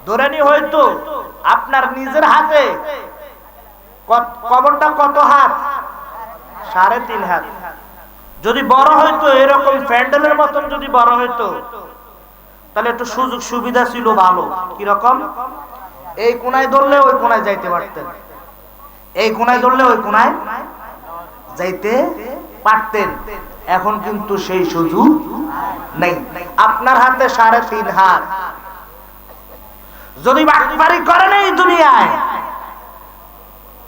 ধরে নি হয়তো আপনার নিজের হাতে কবরটা কত হাত, 3.5 হাত। যদি বড় হইতো এরকম প্যান্ডেলের মতন যদি বড় হইতো তাহলে একটু সুযোগ সুবিধা ছিল ভালো। কিরকম? এই কোনায় ধরলে ওই কোনায় যাইতে পারতেন, এই কোনায় ধরলে ওই কোনায় যাইতে পারতেন। এখন কিন্তু সেই সুযোগ নেই। আপনার হাতে 3.5 হাত। যদি বাটপারি করেন এই দুনিয়ায়,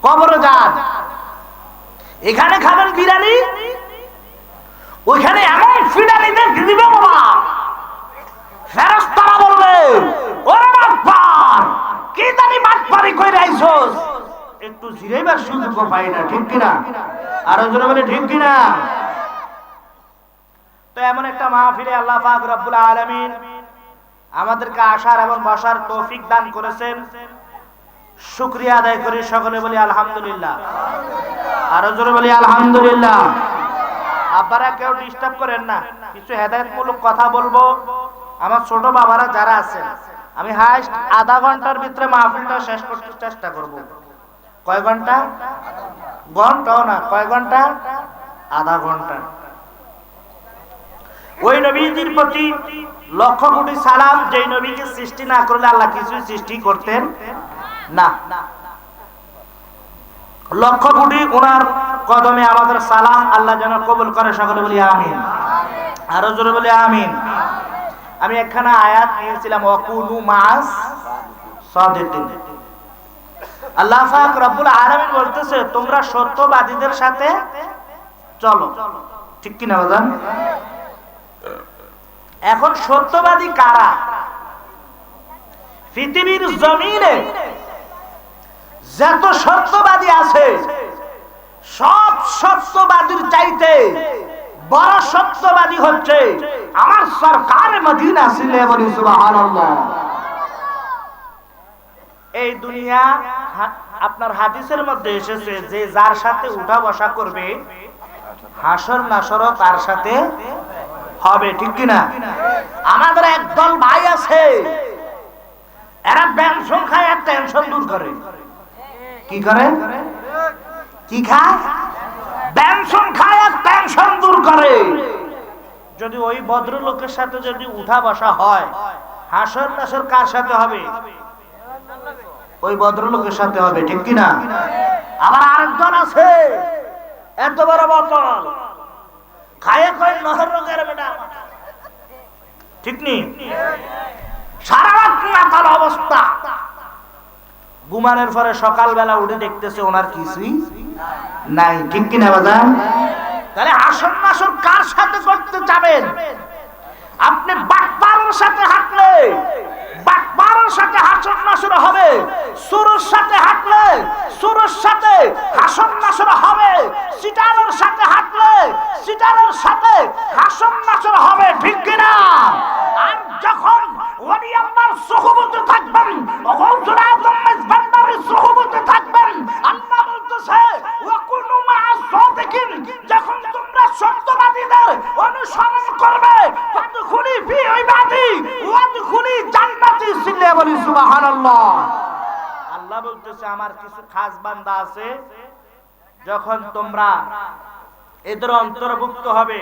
কবরে যান, এখানে খাবেন বিরিয়ানি, ওইখানে এমন ফিডানি দিবে বাবা, ফেরেশতারা বলবে ওরে বাটপার, কি জানি বাটপারি কইরা আইছস, একটু জিরাইবার সুযোগ পাই না। ঠিক কিনা? আর জোরে বলে ঠিক কিনা? তো এমন একটা মাহফিলে আল্লাহ পাক রব্বুল আলামিন আমাদেরকে আসার এবং বসার তৌফিক দান করেছেন। শুকরিয়া আদায় করি, সকলে বলি আলহামদুলিল্লাহ। আর জোরে বলি আলহামদুলিল্লাহ। আপনারা কেউ ডিস্টার্ব করেন না, কিছু হেদায়েতমূলক কথা বলবো। আমার ছোট বাবারা যারা আছেন, আমি হাইস্ট আধা ঘন্টার ভিতরে মাহফিলটা শেষ করতে চেষ্টা করব। কয় ঘন্টা? ঘন্টাও না, কয় ঘন্টা? আধা ঘন্টা। ওই নবীজির প্রতি লক্ষ কোটি সালাম, যেই নবীকে সৃষ্টি না করলে আল্লাহ কিছুই সৃষ্টি করতেন না। লক্ষ কোটি ওনার কদমে আমাদের সালাম, আল্লাহ যেন কবুল করে, সকলে বলি আমিন। আরো জোরে বলি আমিন। আমি একখানা আয়াত নিয়েছিলাম, ওয়াকুনু মাস সাদিকিন। আল্লাহ পাক রব্বুল আলামিন বলতেছে তোমরা সত্যবাদীদের সাথে চলো। ঠিক কি না বাজান? এখন সত্যবাদী কারা? পৃথিবীর জমিনে যত সত্যবাদী আছে, সব সত্যবাদীর চাইতে বড় সত্যবাদী হচ্ছে আমার সরকার মদিনা ছিলে, বলি সুবহানাল্লাহ। এই দুনিয়া আপনার হাদিসের মধ্যে এসেছে যে যার সাথে উঠা বসা করবে হাসর নাসরও তার সাথে হবে। ঠিক কিনা? আমাদের একদল ভাই আছে, এরা পেনশন খায় আর টেনশন দূর করে। কি করে? কি খায়? পেনশন খায় আর টেনশন দূর করে। যদি ওই ভদ্রলোকের সাথে যদি উঠা বসা হয়, হাসর নাসর কার সাথে হবে? ওই ভদ্রলোকের সাথে হবে। ঠিক কিনা? আবার আরেকজন আছে এত বড় বোতল খায়, কয় নহর রোগের বেটা। ঠিক নি? সারা রাত মাতাল অবস্থা, ঘুমানোর পরে সকালবেলা উঠে দেখতেছে ওনার কিছুই নাই। ঠিক কিনা বাজান? তাহলে হাসর নাসর কার সাথে করতে যাবেন? আপনি বাটপারের সাথে হাঁটলে বাটপারের সাথে হাসর নাসর হবে, সুরের সাথে হাঁটলে সুরের সাথে হাসর নাসর হবে, সিটারের সাথে হাঁটলে সিটারের সাথে হাসর নাসর হবে। ঠিক কিনা? আর যখন ওলি আল্লাহর সুহবতে থাকবেন, গৌসুল আযম মেজবান্ডারের সুহবতে থাকবেন, আল্লাহ বলতেছে ওয়াকুনু মা'আস সাদিকিন, যখন তোমরা সত্যবাদীদের অনুসরণ করবে, ফাদখুলি ফি ইবাদি ওয়াদখুলি জান্নাতি সিল্লা, বলি সুবহানাল্লাহ। আল্লাহ বলতেছে আমার কিছু খাস বান্দা আছে, যখন তোমরা এদের অন্তর্ভুক্ত হবে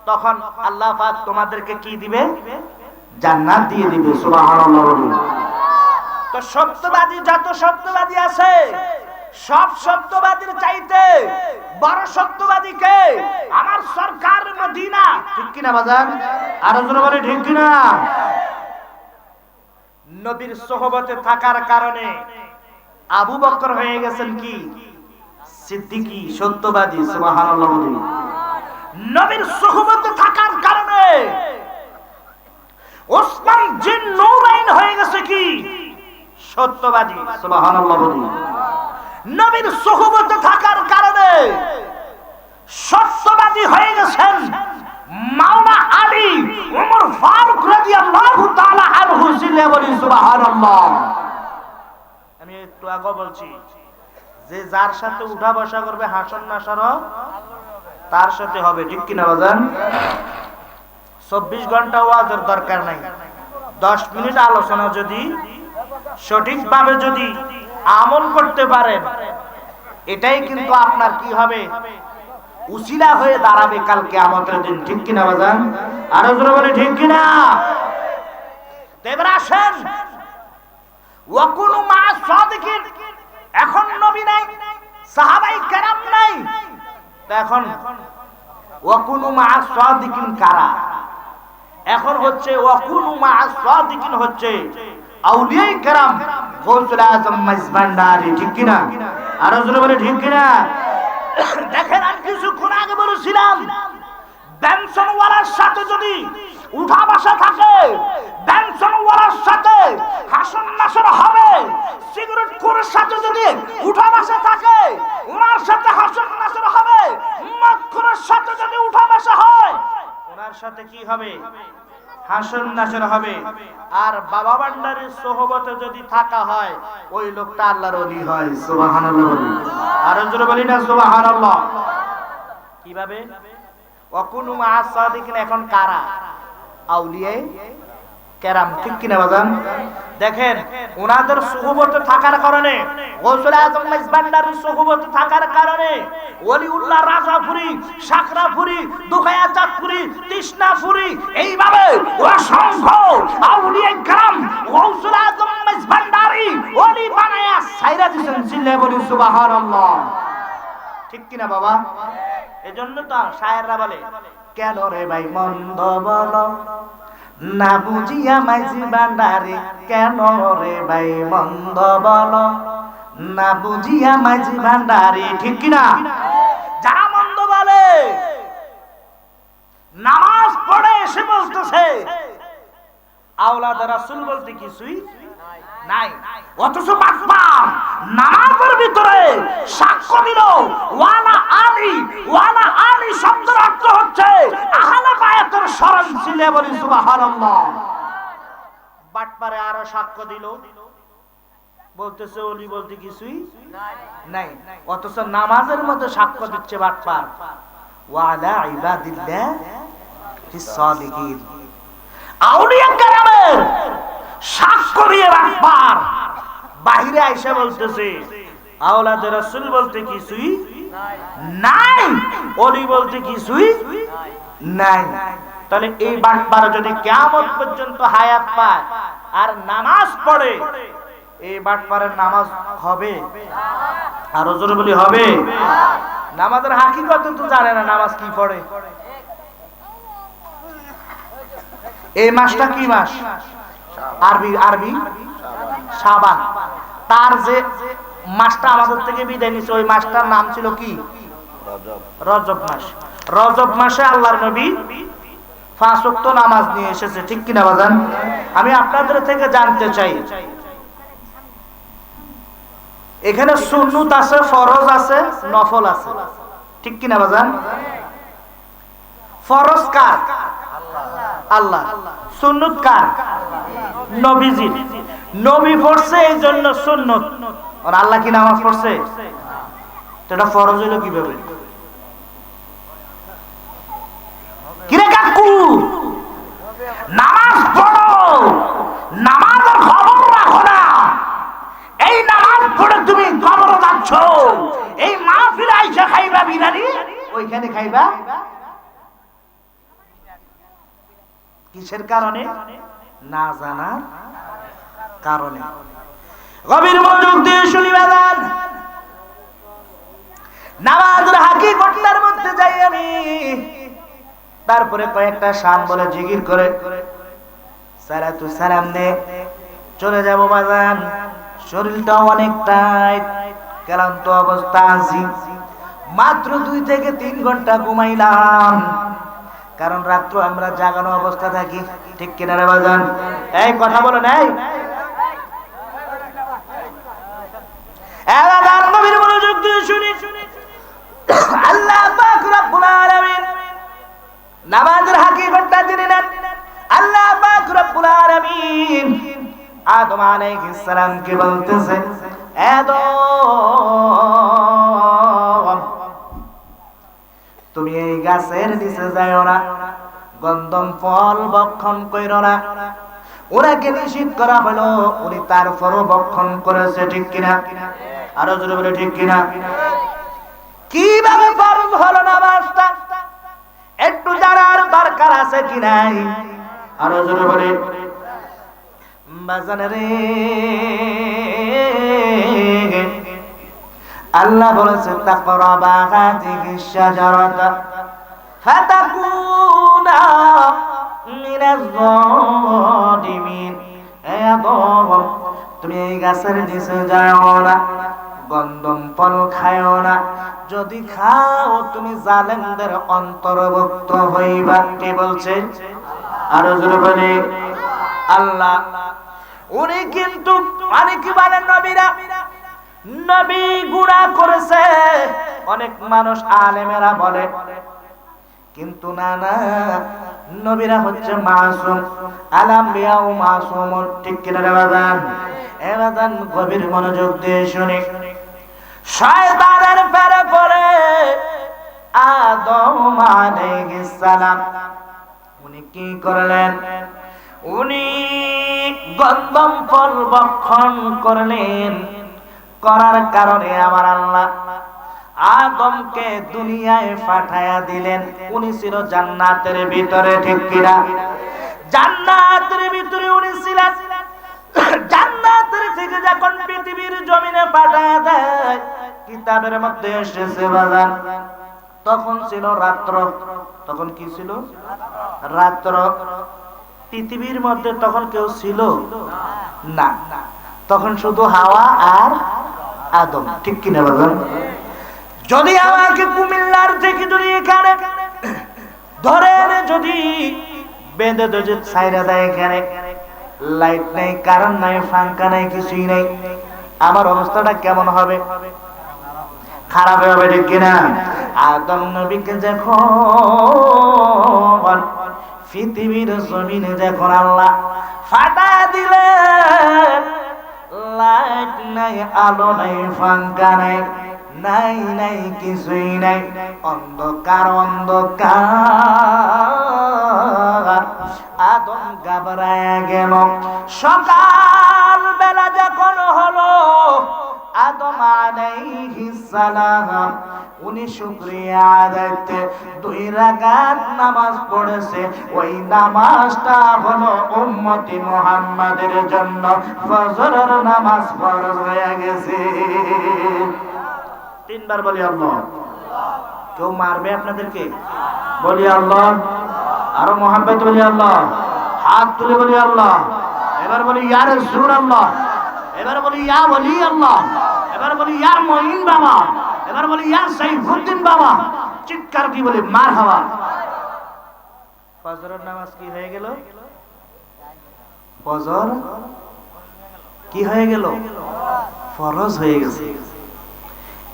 তখন আল্লাহ পাক তোমাদেরকে কি দিবে? জান্নাত দিয়ে দিবে। সুবহানাল্লাহ। তো সত্যবাদী যত সত্যবাদী আছে, সব সত্যবাদীর চাইতে বড় সত্যবাদী কে? আমার সরকার মদিনা। ঠিক কিনা বাজান? আরো জোরে বলি ঠিক কিনা? নবীর সোহবতে থাকার কারণে আবু বকর হয়ে গেছেন কি? সিদ্দিকী, সত্যবাদী। সুবহানাল্লাহ। নবীর সোহবতে থাকার কারণে ওসমান জিন নূরাইন হয়ে গেছে কি? সত্যবাদী। সুবহানাল্লাহ। নবীর সোহবতে থাকার কারণে সত্যবাদী হয়ে গেছেন মাওলানা আলী ওমর ফারুক রাদিয়াল্লাহু তাআলা আনহু। বলি সুবহানাল্লাহ। আমি একটু আগে বলছি যে যার সাথে উঠা বসা করবে হাসর নাসর তার সাথে হবে। ঠিক কিনা বাজান? 24 ঘন্টা ওয়াজের দরকার নাই, 10 মিনিট আলোচনা যদি সঠিকভাবে যদি আমল করতে পারেন, এটাই কিন্তু আপনার কি হবে, উসিলা হয়ে দাঁড়াবে কাল কিয়ামতের দিন। ঠিক কিনা বাজান? আরো জোরে বলে ঠিক কিনা? এবার আসেন, ওয়াকুনু মা সাদিকিন। এখন নবী নাই, সাহাবাই কেরাম নাই, এখন ওয়াকুনু মা সাদিকিন কারা? এখন হচ্ছে ওয়াকুনু মা সাদিকিন হচ্ছে আউলিয়ায়ে কেরাম, গৌসুল আজম মাইজভান্ডারী। ঠিক কিনা? আরো জোরে বলে ঠিক কিনা? দেখেন, আমি কিছুক্ষণ আগে বলেছিলাম, বেনসনওয়ালার সাথে যদি উঠা বসা থাকে, বেনসনওয়ালার সাথে হাসন নাসর হবে। সিগারেট খোরের সাথে যদি উঠা বসা থাকে, ওনার সাথে হাসন নাসর হবে। মদ খোরের সাথে যদি উঠা বসা হয়, ওনার সাথে কি হবে? হাসন নাসর হবে। আর বাবা ভান্ডারীর সোহবতে যদি থাকা হয়, ওই লোকটা আল্লাহর ওলি হয়। সুবহানাল্লাহ। আর জোরে বলি না সুবহানাল্লাহ? কিভাবে? ওয়াকুনু মা সাদিকিন এখন কারা? আউলিয়ায়ে কেরাম। ঠিক কিনা বাজান? দেখেন, ওনাদের সুহবতে থাকার কারণে, গৌসুল আজম মাইজভান্ডারীর সুহবতে থাকার কারণে ওলিউল্লাহ রাজাপুরী, সাকরাপুরী, দুখায়া চাঁদপুরী, তৃষ্ণাপুরী, এইভাবে অসংখ্য আউলিয়ায়ে কেরাম গৌসুল আজম মাইজভান্ডারী ওলি বানায়া ছাইরা দিয়েছেন। চিল্লায়ে বলি সুবহানাল্লাহ। ঠিক কিনা বাবা? এজন্য তো শায়েররা বলে, কেন রে ভাই মন্দ বলো না বুঝিয়া মাইজভান্ডারী, কেন রে ভাই মন্দ বলো না বুঝিয়া মাইজভান্ডারী। ঠিক কিনা? যারা মন্দ বলে, নামাজ পড়ে এসে বলতেছে আওলাদ রাসূল বলতে কিছুই নাই, অথচ বাকবার নামাজের ভিতরে সাক্ষ্য দিল ওয়ালা আলী শব্দের অর্থ হচ্ছে আহলে বায়াতের শরণ। ছিলে বলি সুবহানাল্লাহ। বাটপারে আরো সাক্ষ্য দিল, বলতেছে ওলি বলতে কিছুই নাই, অথচ নামাজের মধ্যে সাক্ষ্য দিচ্ছে বাটপার ওয়ালা ইবাদিল্লাহ ফিস সালিহিন। আউলিয়া কেরামের সাক্ষ্য দিয়ে বাটপার বাহিরে আইসা বলতেছে আওলাদ রাসূল বলতে কিছুই নাই, ওলি বলতে কিছুই নাই। তাহলে এই বাটপার যদি কিয়ামত পর্যন্ত হায়াত পায় আর নামাজ পড়ে, এই বাটপারের নামাজ হবে? আরো জোরে বলি হবে? নামাজের হাকিকত তো জানে না, নামাজ কি পড়ে। এই মাসটা কি মাস? আরবি শাবান। তার যে মাসটা আমাদের থেকে বিদায় নিছে, ওই মাসটার নাম ছিল কি? রজব মাস। রজব মাসে আল্লাহর নবী 5 ওয়াক্ত নামাজ নিয়ে এসেছে। ঠিক কিনা বাজান? আমি আপনাদের থেকে জানতে চাই, এখানে সুন্নত আছে, ফরজ আছে, নফল আছে। ঠিক কিনা বাজান? ফরজ কার? আল্লাহ। সুন্নত কার? নবীজি। নবী পড়ছে এই জন্য সুন্নত, আর আল্লাহ কি নামাজ পড়ছে? এটা ফরজ হইল কিভাবে? কিরে কাকু, নামাজ পড়ো, নামাজের খবর রাখো না। এই নামাজ পড়ে তুমি কবরে যাচ্ছ, এই মাহফিলে আইসা খাইবা বিরিয়ানি, ওইখানে খাইবা কিসের কারণে? না জানার কারণে। গভীর মনোযোগ দিয়ে শুনি বাজান, নামাজের হাকিকতের মধ্যে যাই আমি, তারপরে কয়েকটা শান বলে জিকির করে সালাতু সালাম দে চলে যাব বাজান। শরীরটা অনেকটাই ক্লান্ত অবস্থা আছি, মাত্র 2 থেকে 3 ঘন্টা ঘুমাইলাম, কারণ রাত্র আমরা জাগানো অবস্থা থাকি। ঠিক কিনা রে বাজান? এই কথা বলো নাই? এবার নবীর মনোযোগ দিয়ে শুনি, আল্লাহ পাক রব্বুল আলামিন নামাজের হাকিকতটা জেনে নেন। আল্লাহ পাক রব্বুল আলামিন আদম আলাইহিস সালাম কে বলতেছে, আদম তুমি এই গাছের নিচে যাইও না, গন্ধম ফল ভক্ষণ কইরো না, ওনাকে নিষেধ করা হলো, উনি তারপরও ভক্ষণ করেছে, ঠিক কিনা? আরো জোরে বলে ঠিক কিনা? কিভাবে ফরজ হলো নামাজটা একটু জানার দরকার আছে কি নাই? আরো জোরে বলে বাজান রে, আল্লাহ বলেছে তাকরাবা হাযিহিশ শাজারাতা ফাতাকুনা মিনাজ যালিমিন। হে আদম, তুমি এই গাছের নিচে যাও না, গন্ধম ফল খাও না, যদি খাও তুমি জালেমদের অন্তর্ভুক্ত হইবা। কে বলছে? আরো জোরে বলে আল্লাহ। উনি কিন্তু অনেকে বলেন নবীরা, নবী গুনাহ করেছে, অনেক মানুষ আলেমেরা বলে, কিন্তু না না, নবীরা হচ্ছে মাসুম, আলাম্বিয়াও মাসুমুন, ঠিক কিনা রে বাজান? এ বাজান গভীর মনোযোগ দিয়ে শুনি। শয়তানের ফেরে পড়ে আদম আলাইহিস সালাম, উনি কি করলেন? উনি গন্ধম ফল ভক্ষণ করলেন। করার কারণে আমার আল্লাহ আদমকে দুনিয়ায় পাঠায়া দিলেন। উনি ছিল জান্নাতের ভিতরে, ঠিক কিনা? জান্নাতের ভিতরে উনি ছিলেন। জান্নাতের থেকে যখন পৃথিবীর জমিনে পাঠায়া দেয়, কিতাবের মধ্যে এসেছে বাজান, তখন ছিল রাত্র। তখন কি ছিল? রাত্র। পৃথিবীর মধ্যে তখন কেউ ছিল না, তখন শুধু হাওয়া আর আদম, ঠিক কিনা বাজান? যদি আমাকে কুমিল্লার থেকে যদি এখানে ধরে যদি বেঁধে যদি ছাইরা দেয়, এখানে লাইট নাই, কারেন্ট নাই, ফাঙ্কা নাই, কিছুই নাই, আমার অবস্থাটা কেমন হবে? খারাপ হবে, ঠিক কিনা? আদম নবীকে যখন পৃথিবীর জমিনে যখন আল্লাহ ফাটা দিলেন, লাইট নাই, আলো নাই, ফাঙ্কা নাই, নাই নাই, কিছুই নাই, অন্ধকার অন্ধকার। আদম ঘাবড়ায়া গেল। সকাল বেলা যখন হলো, আদম আলাইহিস সালাম উনি শুকরিয়া আদায়তে 2 রাকাত নামাজ পড়েছে। ওই নামাজটা হলো উম্মতি মুহাম্মাদের জন্য ফজরের নামাজ ফরজ হয়ে গেছে। 3 বার বলি আল্লাহ। কেউ মারবে আপনাদেরকে? বলি আল্লাহ। আরো মোহাম্মদ বলি আল্লাহ। হাত তুলে বলি আল্লাহ। এবার বলি ইয়া রাসূলুল্লাহ। এবার বলি ইয়া ওলি আল্লাহ। এবার বলি ইয়া মুঈন বাবা। এবার বলি ইয়া সাইফুদ্দিন বাবা। চিৎকার দিয়ে বলি মারহাবা। ফজরের নামাজ কি হয়ে গেল? ফজর কি হয়ে গেল? ফরজ হয়ে গেছে।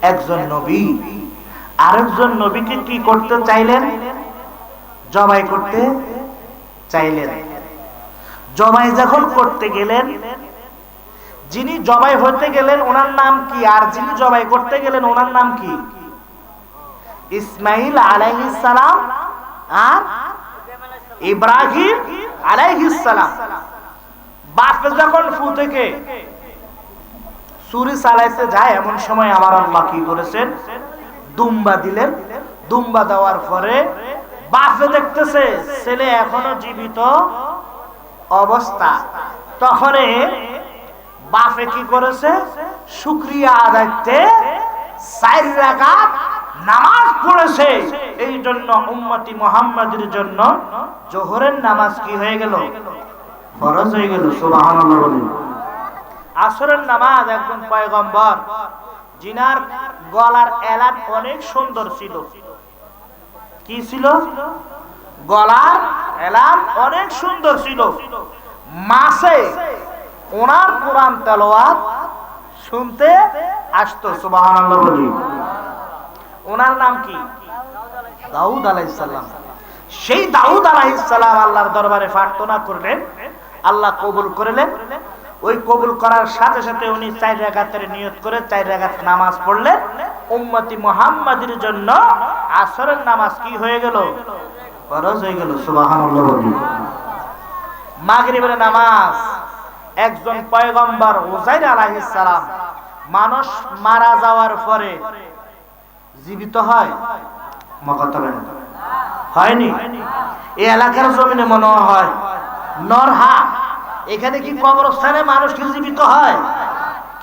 একজন নবী আরেকজন নবীকে কি করতে চাইলেন? জবাই করতে চাইলেন। জবাই যখন করতে গেলেন, যিনি জবাই হতে গেলেন ওনার নাম কি, আর যিনি জবাই করতে গেলেন ওনার নাম কি? ইসমাইল আলাইহিস সালাম আর ইব্রাহিম আলাইহিস সালাম। বাপে যখন ফু থেকে ছুরি চালাইতে যায়, এমন সময় আমার আল্লাহ কি করেছেন? দুম্বা দিলেন। দুম্বা দেওয়ার পরে বাপে দেখতেছে ছেলে এখনো জীবিত অবস্থা। তখন বাপে কি করেছে? শুকরিয়া আদায়তে 4 রাকাত নামাজ পড়েছে। এই জন্য উম্মতি মুহাম্মাদের জন্য জোহরের নামাজ কি হয়ে গেল? ফরজ হয়ে গেল। সুবহানাল্লাহ বলেন। আসরের নামাজ একজন পয়গম্বর, জিনার গলার এলান অনেক সুন্দর ছিল। কি ছিল? গলার এলান অনেক সুন্দর ছিল। মাসে ওনার কোরআন তেলাওয়াত শুনতে আসতো। সুবহানাল্লাহ বলি। ওনার নাম কি? দাউদ আলাইহিস সালাম। সেই দাউদ আলাইহিস সালাম আল্লাহর দরবারে প্রার্থনা করলেন, আল্লাহ কবুল করলেন। ওই কবুল করার সাথে সাথে উনি 4 রাকাতের নিয়ত করে 4 রাকাত নামাজ পড়লেন। উম্মতি মুহাম্মাদের জন্য আসরের নামাজ কি হয়ে গেল? ফরজ হয়ে গেল। সুবহানাল্লাহ বলি। মাগরিবের নামাজ একজন পয়গম্বর উযাইর আলাইহিস সালাম মানুষ মারা যাওয়ার পরে জীবিত হয় মকতবেন হয়নি এই এলাকার জমিনে মনে হয় নরহা এখানে কি কবরস্থানে মানুষ কি জীবিত হয়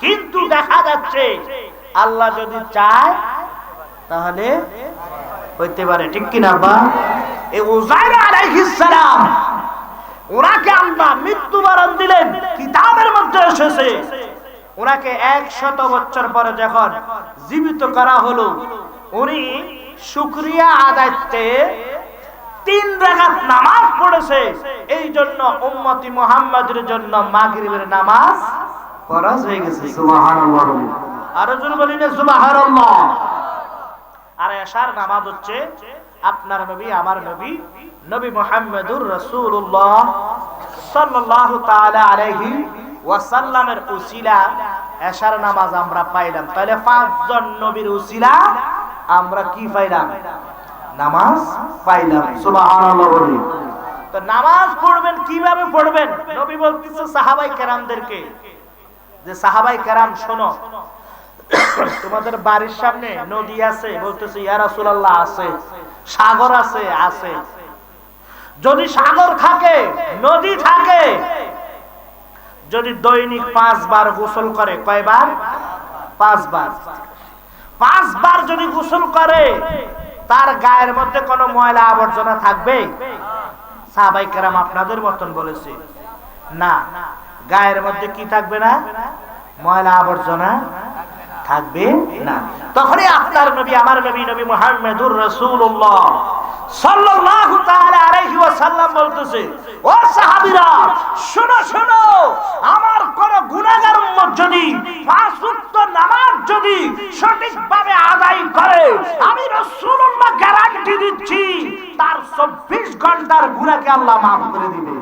কিন্তু দেখা যাচ্ছে আল্লাহ যদি চায় তাহলে হইতে পারে ঠিক কি না বা এই উযাইর আলাইহিস সালাম ওনাকে আল্লাহ মৃত্যুবরণ দিলেন কিতাবের মধ্যে এসেছে ওনাকে 100 বছর পরে যখন জীবিত করা হলো উনি শুকরিয়া আদায়তে 3 রাকাত নামাজ পড়েছে এই জন্য উম্মতি মুহাম্মাদের জন্য মাগরিবের নামাজ ফরজ হয়ে গেছে সুবহানাল্লাহ আর জোরে বলি না সুবহানাল্লাহ আর এশার নামাজ হচ্ছে আপনার নবী আমার নবী নবী মুহাম্মদুর রাসূলুল্লাহ সাল্লাল্লাহু তাআলা আলাইহি ওয়াসাল্লামের উসিলা এশার নামাজ আমরা পাইলাম তাহলে 5 জন নবীর উসিলা আমরা কি পাইলাম নামাজ পাইলাম সুবহানাল্লাহ বলি তো নামাজ পড়বেন কিভাবে পড়বেন নবী বলতেছে সাহাবায়ে কেরামদেরকে যে সাহাবায়ে কেরাম শোনো তোমাদের বাড়ির সামনে নদী আছে বলতেছে ইয়া রাসূলুল্লাহ আছে সাগর আছে আছে যদি সাগর থাকে নদী থাকে যদি দৈনিক 5 বার গোসল করে কয়বার 5 বার 5 বার যদি গোসল করে তার গায়ের মধ্যে কোনো ময়লা আবর্জনা থাকবে সাহাবায়ে কেরাম আপনাদের মতন বলেছে না গায়ের মধ্যে কি থাকবে না ময়লা আবর্জনা থাকবে না তখনই আপনার নবী আমার নবী নবী মুহাম্মদুর রাসূলুল্লাহ সাল্লাল্লাহু তাআলা আলাইহি ওয়াসাল্লাম বলতেছে ও সাহাবীরা শোনো শোনো আমার কোন গুনাহগার উম্মত যদি 5 ওয়াক্ত নামাজ যদি সঠিকভাবে আদায় করে আমি রাসূলুল্লাহ গ্যারান্টি দিচ্ছি তার 24 ঘন্টার গুনাহকে আল্লাহ maaf করে দিবে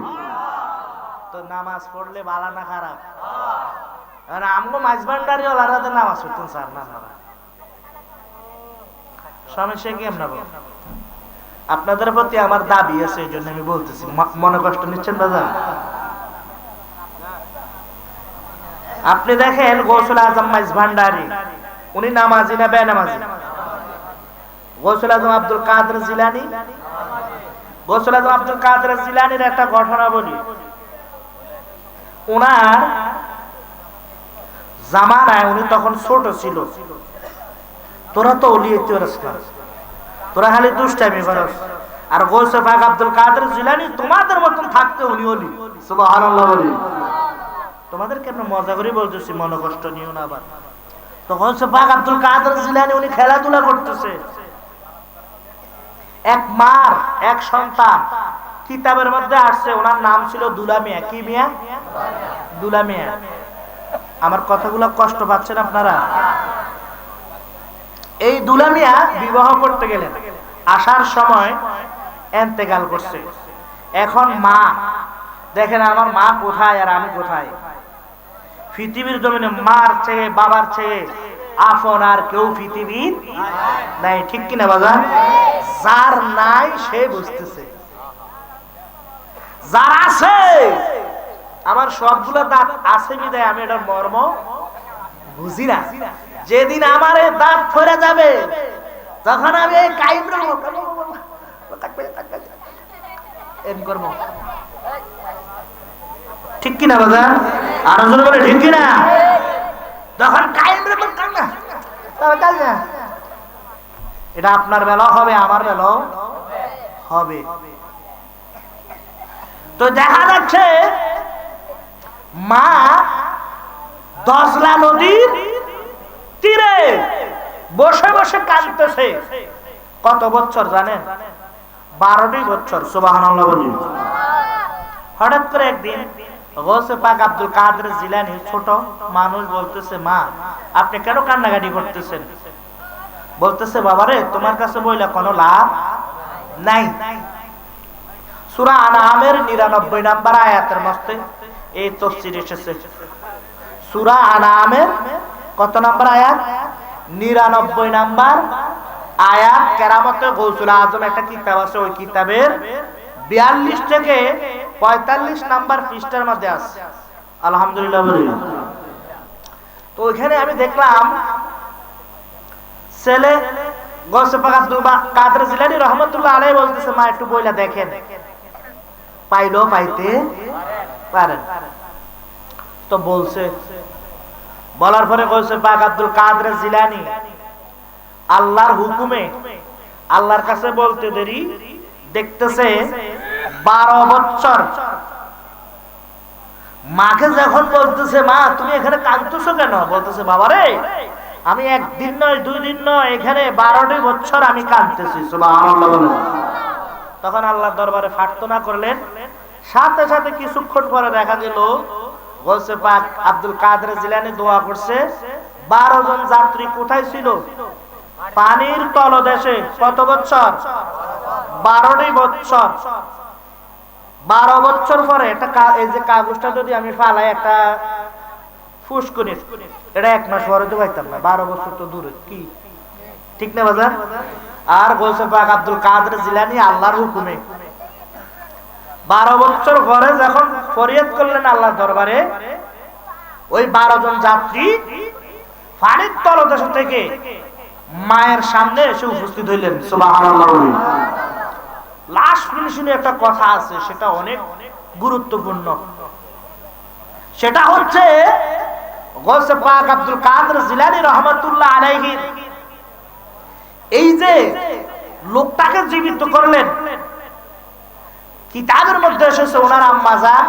তো নামাজ পড়লে ভালো না খারাপ আর আমগো মাইজবান্ডারি ওলারাতে নামাজ পড়তেন স্যার না না সমস্যা কি আমরা আপনাদের প্রতি আমার দাবি আছে এইজন্য আমি বলতেছি মনে কষ্ট নিচ্ছেন বাজার আপনি দেখেন গৌসুল আজম মাইজবান্ডারি উনি নামাজি না বেনামাজি গৌসুল আজম আব্দুল কাদের জিলানী গৌসুল আজম আব্দুল কাদের জিলানীর একটা ঘটনা বলি ওনার জামানায় উনি তখন ছোট ছিল তোরা তো ওলিয়াতে রাসূল তোরা খালি দুষ্টামি করস আর গৌসে পাক আব্দুল কাদের জিলানী তোমাদের মতন থাকতে উনি ওলি সুবহানাল্লাহ বলি তোমাদের কেন মজা করে বলতেছি মনে কষ্ট নিও না আবার তো গৌসে পাক আব্দুল কাদের জিলানী উনি খেলাধুলা করতেছে এক মার এক সন্তান কিতাবের মধ্যে আসছে ওনার নাম ছিল দুলা মিয়া কি মিয়া দুলা মিয়া আমার কথাগুলো কষ্ট পাচ্ছেন আপনারা এই দুলা মিয়া বিবাহ করতে গেলেন আসার সময় ইন্তেকাল করছে এখন মা দেখেন আমার মা কোথায় আর আমি কোথায় পৃথিবীর জমিনে মার চেয়ে বাবার চেয়ে আপন আর কেউ পৃথিবীর নাই ঠিক কিনা বাজার যার নাই সে বুঝতেছে যার আছে আমার সবগুলো দাঁত আছে বিদায় আমি এটার মর্ম বুঝি না যেদিন আমার এই দাঁত ফেরে যাবে তখন আমি এই কাইমরা করবো ঠিক কিনা বাবা আরো জোরে বলে ঠিক কিনা তখন কাইমরা না এটা আপনার বেলা হবে আমার বেলাও হবে তো দেখা যাচ্ছে মা দজলা নদীর তীরে বসে বসে কাঁদতেছে কত বছর জানেন 12টি বছর সুবহানাল্লাহ বলি হঠাৎ করে একদিন গৌসে পাক আব্দুল কাদের জিলানী ছোট মানুষ বলতেছে মা আপনি কেন কান্নাকাটি করতেছেন বলতেছে বাবারে তোমার কাছে বইলা কোনো লাভ নাই সূরা আনআমের 99 নম্বর আয়াতের মধ্যে এই তাফসীর এসেছে সূরা আনআমের কত নম্বর আয়াত 99 নম্বর আয়াত কেরামতে গৌসুল আজম একটা কিতাব আছে ওই কিতাবের 42 থেকে 45 নাম্বার পৃষ্ঠার মধ্যে আছে। আলহামদুলিল্লাহ বলি। তো ওইখানে আমি দেখলাম ছেলে গৌসে পাক আব্দুল কাদের জিলানী রহমাতুল্লাহ আলাইহি বলতেছে, মা একটু বইলা দেখেন পাইলো পাইতে পারেন। তো বলছে, বলার পরে গৌসে পাক আব্দুল কাদের জিলানী আল্লাহর হুকুমে আল্লাহর কাছে বলতে দেরি দেখতেছে 12 বছর। মাকে যখন বলতেছে, মা তুমি এখানে কাঁদতেছো কেন? বলতেছে, বাবা রে আমি একদিন নয় 2 দিন নয় এখানে 12টি বছর আমি কাঁদতেছি। সুবহানাল্লাহ বলেন। তখন আল্লাহর দরবারে প্রার্থনা করলেন। সাথে সাথে কিছুক্ষণ পরে দেখা গেল গৌসে পাক আব্দুল কাদের জিলানী দোয়া করছে। 12 জন যাত্রী কোথায় ছিল? পানির তলদেশে। কত বছর? 12টি বছর। 12 বছর পরে একটা এই যে কাগজটা যদি আমি ফালাই একটা ফুসকুনি, এটা 1 মাস পরে তো পাইতাম না। 12 বছর তো দূরে, কি ঠিক না বাজার? আর গৌসে পাক আব্দুল কাদের জিলানী আল্লাহর হুকুমে 12 বছর পরে যখন ফরিয়াদ করলেন আল্লাহর দরবারে, ওই 12 জন যাত্রী পানির তলদেশ থেকে মায়ের সামনে এসে উপস্থিত হইলেন। সুবহানাল্লাহ। লাস্ট ফিনিশিংয়ে একটা কথা আছে, সেটা অনেক গুরুত্বপূর্ণ। সেটা হচ্ছে গৌসে পাক আব্দুল কাদের জিলানী রহমাতুল্লাহ আলাইহি এই যে লোকটাকে জীবিত করলেন, কিতাবের মধ্যে এসেছে ওনার আম্মা জান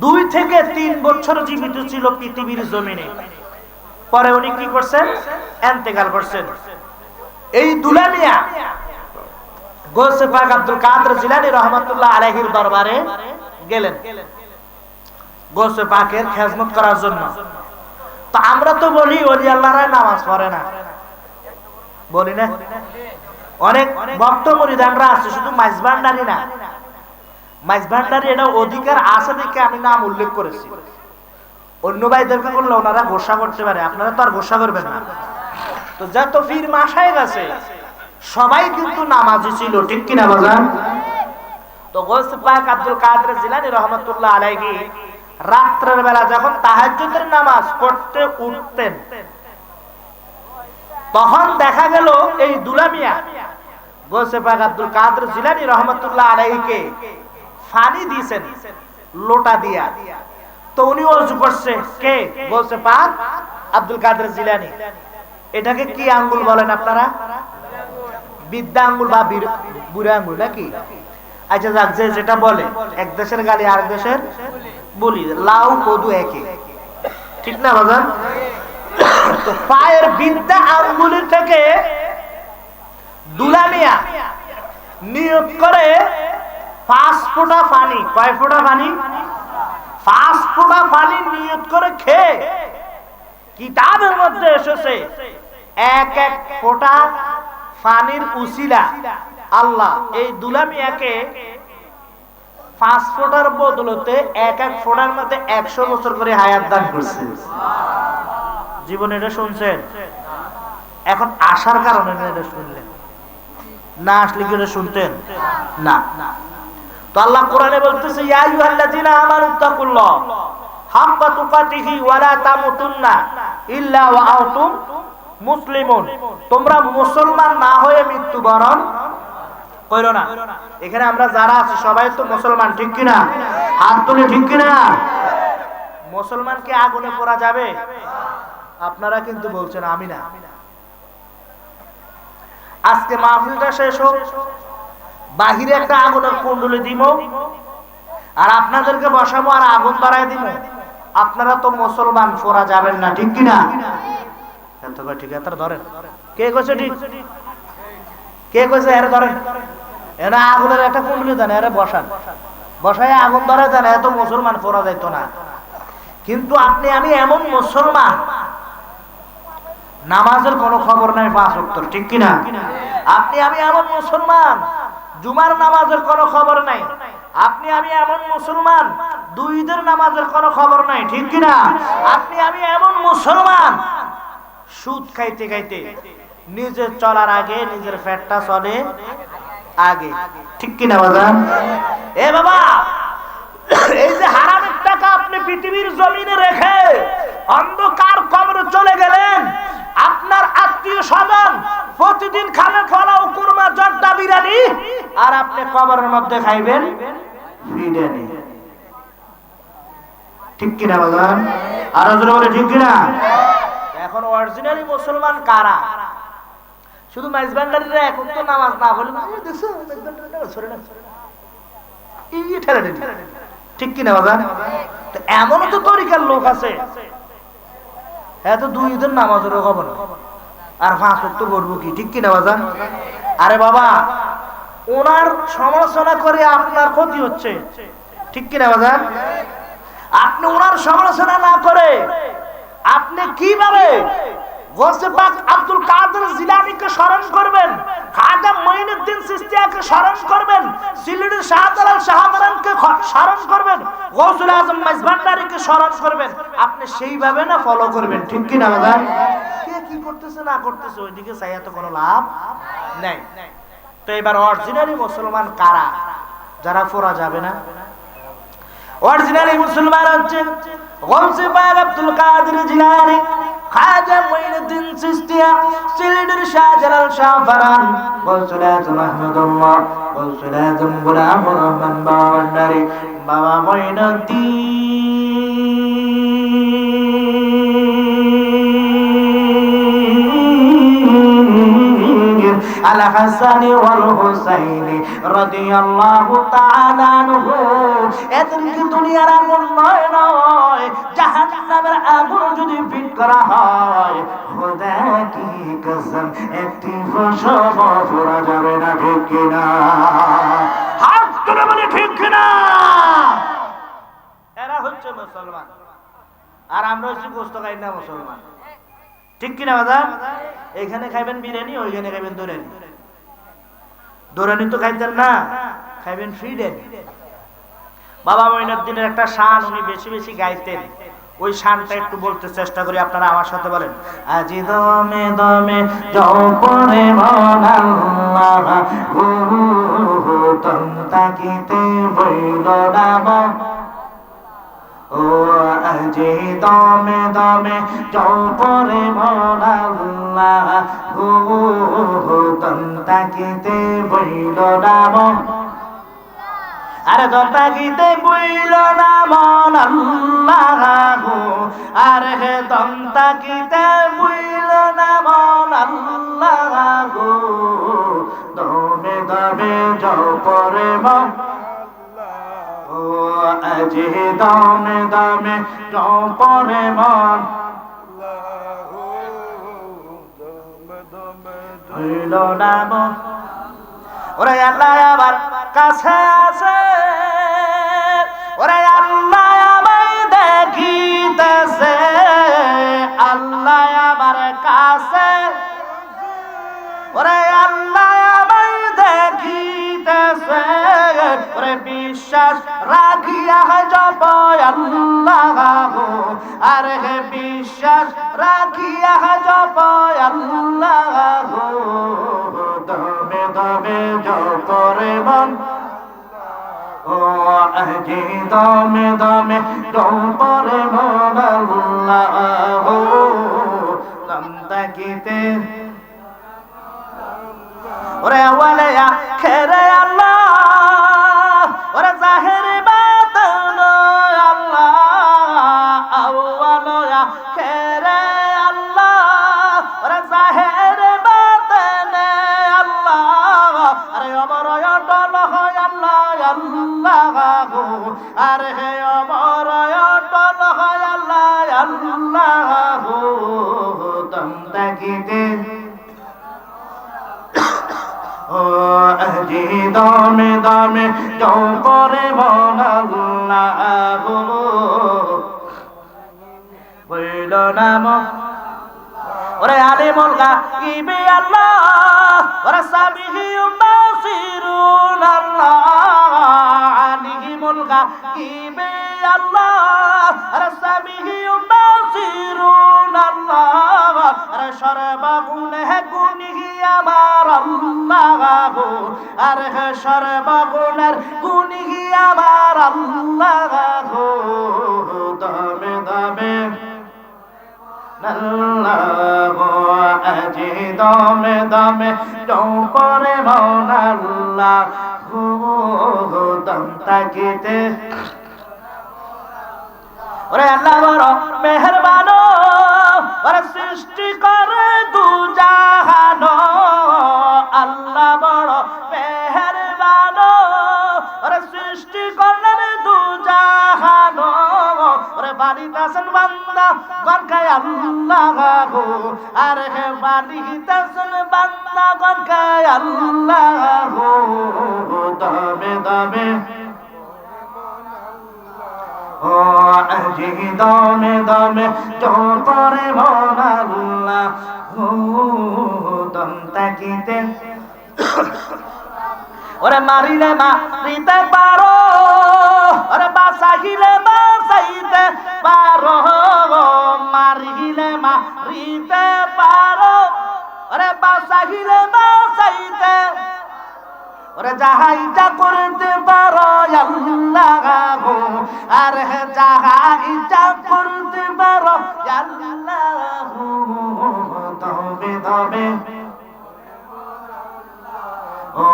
2 থেকে 3 বছর জীবিত ছিল পৃথিবীর জমিনে। পরে উনি কি করছেন? ইন্তেকাল করছেন। এই দুলা মিয়া গৌসে পাক আব্দুল কাদের জিলানী রহমাতুল্লাহ আলাইহির দরবারে গেলেন গৌসে পাকের খেদমত করার জন্য। তো আমরা তো বলি ওলি আল্লাহরা নামাজ পড়ে না, বলি না? অনেক ভক্ত মুরিদানরা আছে, শুধু মাইজভান্ডারি না। মাইজভান্ডারি এটা অধিকার আছে দেখে আমি নাম উল্লেখ করেছি। অন্য ভাইদেরকে বললে ওনারা গোসা করতে পারে, আপনারা তো আর গোসা করবেন না। তো যত পীর মাশায়েখ আছে সবাই কিন্তু নামাজি ছিল, ঠিক কিনা বাজান? তো গৌসে পাক আব্দুল কাদের জিলানী রহমাতুল্লাহ আলাইহি রাত্রের বেলা যখন তাহাজ্জুদের নামাজ পড়তে উঠতেন, তখন দেখা গেল এই দুলা মিয়া গৌসে পাক আব্দুল কাদের জিলানী রহমাতুল্লাহ আলাইহিকে পানি দিয়েছেন লোটা দিয়া। তো উনি ওযু করছে। কে? গৌসে পাক আব্দুল কাদের জিলানী। এটাকে কি আঙ্গুল বলেন আপনারা? বিদ্যা আঙ্গুল বা বুড়া আঙ্গুল নাকি? আচ্ছা যাক, যে যেটা বলে, এক দেশের গালি আরেক দেশের বলি, লাউ কদু একে, ঠিক না বাজান? তো পায়ের বিদ্যা আঙ্গুলের থেকে দুলা মিয়া নিয়ত করে 5 ফোঁটা পানি, কয় ফোঁটা পানি? 5 ফোঁটা পানি নিয়ত করে খেয়ে কিতাবের মধ্যে এসেছে এক এক ফোঁটা পানির উসিলা আল্লাহ এই দুলা মিয়াকে 5 ফোঁটার বদলতে এক এক ফোঁটার মধ্যে 100 বছর করে হায়াত দান করছে। জীবনে এটা শুনছেন? এখন আসার কারণে এটা শুনলেন, না আসলে কি এটা শুনতেন না? তো আল্লাহ কোরআনে বলতেছে, ইয়া আইয়ুহাল্লাযিনা আমানুত্তাকুল্লাহ হাক্কা তুকাতিহি ওয়া লা তামুতুন্না ইল্লা ওয়া আনতুম মুসলিমুন। তোমরা মুসলমান না হয়ে মৃত্যুবরণ কইরো না। এখানে আমরা যারা আছি সবাই তো মুসলমান, ঠিক কি না? হাত তুলে ঠিক কি না? মুসলমান কি আগুনে পোড়া যাবে? আপনারা কিন্তু বলছেন আমি না। আজকে মাহফিলটা শেষ হোক, বাহিরে একটা আগুনের কুণ্ডলি দিব আর আপনাদেরকে বসাবো আর আগুন ধরায় দিব। আপনারা তো মুসলমান, পোড়া যাবেন না, ঠিক কি না? ঠিক আছে, ধরেন। কে কইছে ঠিক? কে কইছে এর ধরেন? এরা আগুনের একটা কুণ্ডলি দেন, এরা বসান, বসায় আগুন ধরে দেন, এত মুসলমান পোড়া যাইতো না। কিন্তু আপনি আমি এমন মুসলমান, নামাজের কোনো খবর নাই 5 ওয়াক্ত, ঠিক কিনা? আপনি আমি এমন মুসলমান, জুমার নামাজের কোনো খবর নাই। আপনি আমি এমন মুসলমান, 2 ঈদের নামাজের কোনো খবর নাই, ঠিক কিনা? আপনি আমি এমন মুসলমান, সুদ খাইতে খাইতে নিজের চলার আগে নিজের পেটটা চলে আগে, ঠিক কিনা বাজান? এ বাবা, এই যে হারামের টাকা আপনি পৃথিবীর জমিনে রেখে অন্ধকার কবরে চলে গেলেন, আপনার আত্মীয় স্বজন প্রতিদিন খাবে পোলাও, কুরমা, জর্দা, বিরিয়ানি, আর আপনি কবরের মধ্যে খাইবেন বিরিয়ানি, ঠিক কিনা বাজান? আর জোরে বলে ঠিক কিনা? এখন অরিজিনালি মুসলমান কারা? শুধু মাইজবান্ডারিরা এখন তো নামাজ না বলে দেখছো ঠিক কিনা বাজান? তো এমনও তো তরিকার লোক আছে, হ্যাঁ তো 2 ঈদের নামাজেরও খবর আর 5 ওয়াক্ত পড়বো কি, ঠিক কিনা বাজান? আরে বাবা, ওনার সমালোচনা করে আপনার ক্ষতি হচ্ছে, ঠিক কিনা বাজান? আপনি ওনার সমালোচনা না করে আপনি কিভাবে গৌসে পাক আব্দুল কাদের জিলানীকে স্মরণ করবেন, খাজা মঈনুদ্দিন চিশতিয়াকে স্মরণ করবেন, সিলেটের শাহজালাল শাহমারানকে স্মরণ করবেন, গৌসুল আজম মাইজভান্ডারীকে স্মরণ করবেন, আপনি সেইভাবে না ফলো করবেন, ঠিক কি না বাজার? কে কি করতেছে না করতেছে ওইদিকে চাইয়া তো কোনো লাভ নাই। তো এবার অরিজিনালি মুসলমান কারা, যারা ফোরা যাবে না? অরিজিনালি মুসলমান হচ্ছে গৌসে পাক আব্দুল কাদের জিলানী, খাজা মঈনুদ্দিন চিশতিয়া, সিলেটের শাহজালাল শাহমারান, গৌসুল আজম আহমদুল্লাহ, গৌসুল আজম গোলামুর রহমান ভান্ডারী, বাবা মঈনুদ্দিন আল হাসানি ওয়াল হুসাইনি রাদিয়াল্লাহু তাআলা আনহু। এদেরকে দুনিয়ার আগুন নয়, জাহান্নামের আগুন যদি ফিট করা হয়, খোদা কি কসম একটি ফসল পুরা যাবে না, ঠিক কিনা? হাত তুলে বলে ঠিক কিনা? এরা হচ্ছে মুসলমান, আর আমরা হচ্ছে গোশত খাই না মুসলমান, ঠিক কিনা বাজার? এখানে খাইবেন বিরিয়ানি, ওইখানে খাইবেন দোরানি। দোরানি তো খাইতেন না, খাইবেন ফ্রিডেন। বাবা মঈনুদ্দিনের একটা শান উনি বেশি বেশি গাইতেন, ওই শানটা একটু বলতে চেষ্টা করি, আপনারা আমার সাথে বলেন। আজি দমে দমে জপরে মনাল্লাহ তম তাকিতে বইল নাম, ও আজি দমে দমে জপরে মনাল্লাহ তম তাকিতে বইল নাম, আরে দমটা গীতে বইল না মন আল্লাহ, আরে হে দমটা গীতে বইল না মন আল্লাহ, দমে দমে জপরে মন, ও আজি দমে দমে জপরে মন বইল না মন। ওরে আল্লাহ আবার কাছে আছে, ওরে আল্লাহ আমায় দেখিতেছে, আল্লাহ আমার কাছে, ওরে আল্লাহ আমায় দেখিতেছে, ওরে বিশ্বাস রাখিয়া জপ আল্লাহ, আরে হে বিশ্বাস রাখিয়া জপ আল্লাহ, দমে দমে জপরে মন, ও আজি দমে দমে জপরে মন আল্লাহ, দম তাকিতে ওরে ওয়ালে আখেরে আল্লাহ, ওরে জাহেরে বাতিন আল্লাহ, আউয়াল আখেরে আল্লাহ, ওরে জাহেরে বাতিন আল্লাহ, আরে অমর অটল হয় আল্লাহ আল্লাহ, আরে হে অমর অটল হয় আল্লাহ আল্লাহ, দম তাকিতে ও আজি দমে দমে জপরে মন আল্লাহ বইল নাম, ওরে আলিমুল গায়বি আল্লাহ, ওরে সামিউম বাসিরুন আল্লাহ, আলিমুল গায়বি আল্লাহ, ওরে সামিউম বাসিরুন আল্লাহ, ওরে সর্বগুণে গুণী আমার আল্লাহ, আর সর্বগুণের গুণী আমার আল্লাহ। দমে দমে আল্লাহ, আজি দমে দমে পরে মন আল্লাহ, দম তাকিতে ওরে আল্লাহ বড় মেহেরবান, ওরে সৃষ্টি করে দু জাহান। আল্লাহ বড় মেহেরবান, ওরে সৃষ্টি করলেন দু জাহান। ওরে বাড়িতেছেন বান্দা গনকায় আল্লাহ, আর হে বাড়িতেছেন বান্দা গনকায় আল্লাহ। দমে দমে ও আজি দমে দমে পরে মন আল্লাহ, দম তাকিতে ওরে মারিলে মারিতে পারো, ওরে বাঁচাইলে বাঁচাইতে পারো, মারিলে মারিতে পারো, ওরে বাঁচাইলে বাঁচাইতে, ওরে যাহাইটা করতে পারো আল্লাহ, আর যাহাইটা করতে পারো আল্লাহ। দমে দমে ও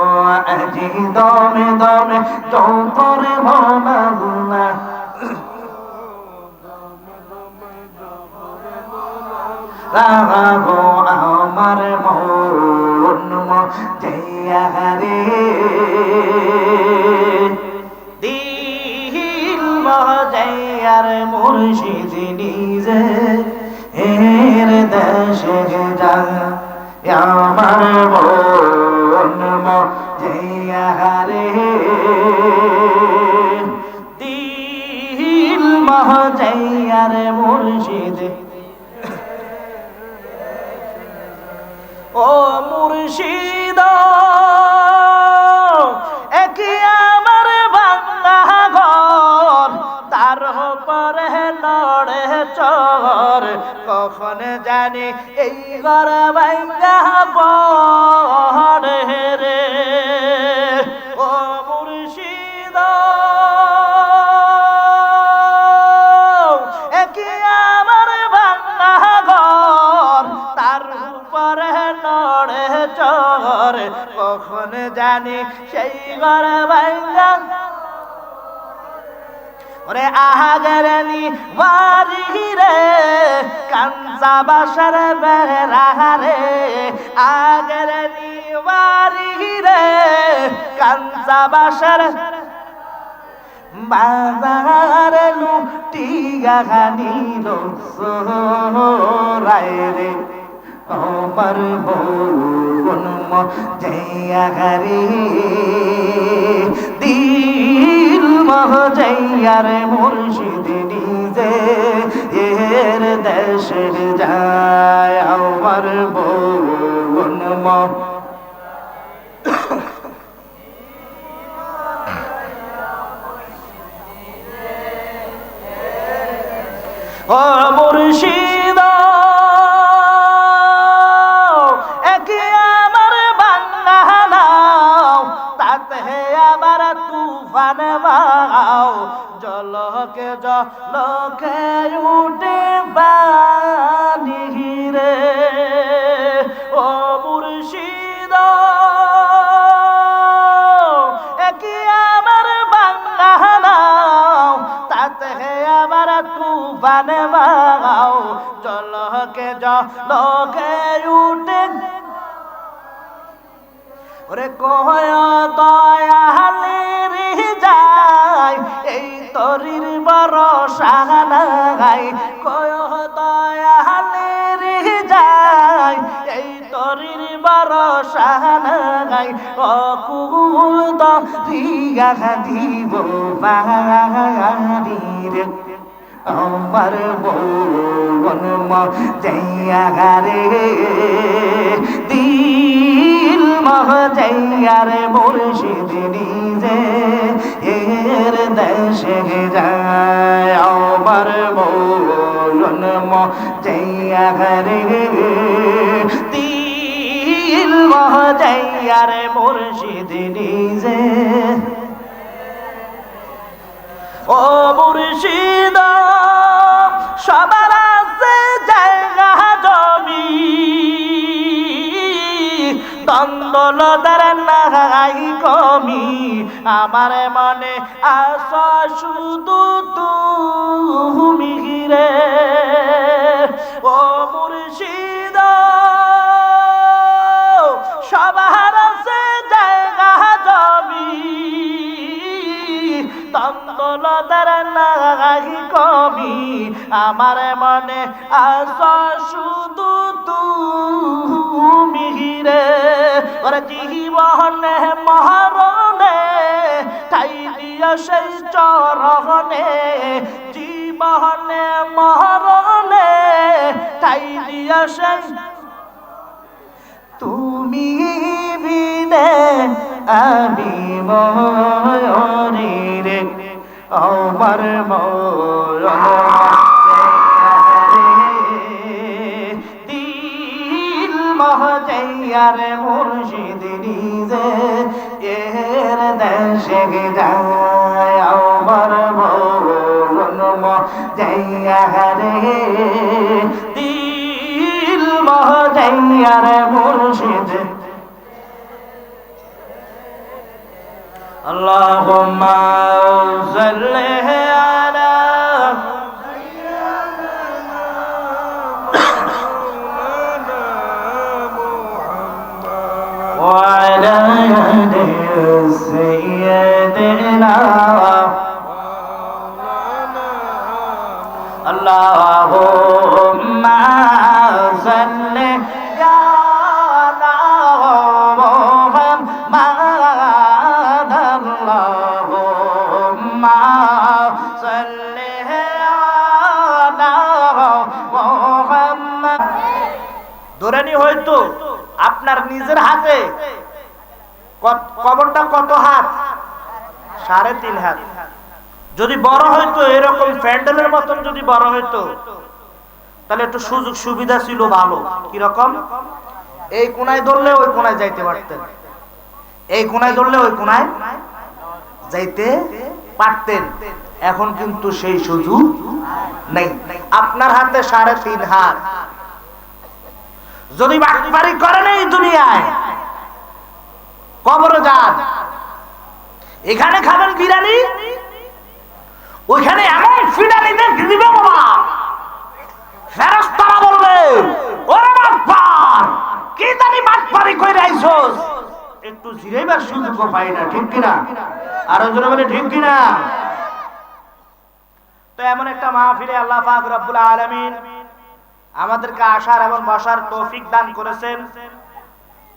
আজি দমে দমে পরে মন আল্লাহ, আমার মন মজইয়া রে, দিল মজইয়ার মুর্শিদ নিজে এর দেশে যায়, আমার মন মজইয়া রে, দিল মজইয়ার মুর্শিদ। ও মুর্শিদ একি আমার বাংলা ঘর, তার উপরে লড়ে চর, কখন জানি এই ঘর ভাঙ্গা পড়ে রে। ও মুর্শিদ একি আমার বাংলা ঘর, তার উপরে লড়ে চর, কখন জানি সেই ঘর ভাঙ্গা। ওরে আহাগরনি বাড়ি রে, কাঞ্চা বাসার বেড়া রে, আগরনি বাড়ি রে, কাঞ্চা বাসার বাজার লুটিয়া নিল রায় রে, আমার মন মজইয়া রে, দিল মজইয়ার মুর্শিদ নিজে এর দেশে যায়, আমার মন ও মুর্শিদ একে আমার বাংলা নাও, তাতে আবার তুফান বাও, জলকে জলকে উঠে পানি রে। ও মুর্শিদ একে আমার বাংলা নাও, তাতে আবার তুফান বাও, জলকে জলকে উঠে। ওরে কয় দয়ালের যায় এই তরির ভরসা নাই, কয় দয়ালের যায় এই তরির ভরসা নাই, অকুত রিয়া দিব বাড়ির, আমার মন মজইয়া রে, দিল মজইয়া রে, মুর্শিদ নিজে এর দেশে যায়, আমার মন মজইয়া রে, দিল দিল মহজাইয়ার মুর্শিদ নিজে ও মুর্শিদ সবার আছে জায়গা জমি দ্বন্দ্বলতার নাই কমি আমার মনে আশা শুধু তুমি রে ও মুর্শিদ সবার আছে জায়গা জমি দ্বন্দ্বলতার নাই কমি আমার মনে আশা শুধু তুমি রে ওরে জীবনে মরণে ঠাই দিয়া সেই চরণে জীবনে মরণে ঠাই দিয়া সেই তুমি বিনে আমি মরি রে আমার মরণ দিল মহজাইয়ার মুর্শিদ নিজে এর দেশে যায় আমার মরণ মহজাইয়া রে দিল মহজাইয়ার মুর্শিদ আল্লাহুম্মা সাল্লি আলা ওয়া আলা আলি সাইয়্যিদিনা আল্লাহুম্মা সাল্লি আলা মুহাম্মাদ আল্লাহুম্মা সাল্লি আলা মুহাম্মাদ ধরেনি হয়তো আপনার নিজের হাতে কবরটা কত হাত 3.5 হাত যদি বড় হইতো এরকম প্যান্ডেলের মতন যদি বড় হইতো তাহলে একটু সুযোগ সুবিধা ছিল ভালো কি রকম এই কোণায় ধরলে ওই কোণায় যাইতে পারতেন এই কোণায় ধরলে ওই কোণায় যাইতে পারতেন এখন কিন্তু সেই সুযোগ নেই আপনার হাতে 3.5 হাত যদি বাড়ি করেন এই দুনিয়ায় কবরে যান এখানে খাবেন বিরিয়ানি ওইখানে এমন ফিডানিতে দিবে বাবা ফেরেশতারা বলবে ওরে বাটপার কি জানি বাটপারি কইরা আইছস একটু জিরাইবার সুযোগ পাই না ঠিক কি না আর জোরে বলে ঠিক কি না তো এমন একটা মাহফিলে আল্লাহ পাক রব্বুল আলামিন আমাদেরকে আসার এবং বসার তৌফিক দান করেছেন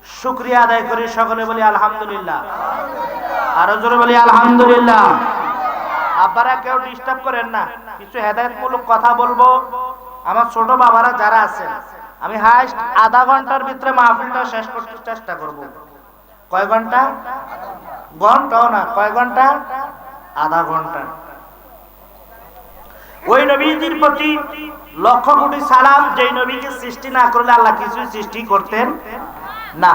শুকরিয়া আদায় করি সকলে বলি আলহামদুলিল্লাহ আর জোরে বলি আলহামদুলিল্লাহ আপনারা কেউ ডিস্টার্ব করেন না কিছু হেদায়েতমূলক কথা বলবো আমার ছোট বাবারা যারা আছেন আমি হাইস্ট আধা ঘন্টার ভিতরে মাহফিলটা শেষ করতে চেষ্টা করব কয় ঘন্টা ঘন্টাও না কয় ঘন্টা আধা ঘন্টা ওই নবীজির প্রতি লক্ষ কোটি সালাম যেই নবীকে সৃষ্টি না করলে আল্লাহ কিছুই সৃষ্টি করতেন না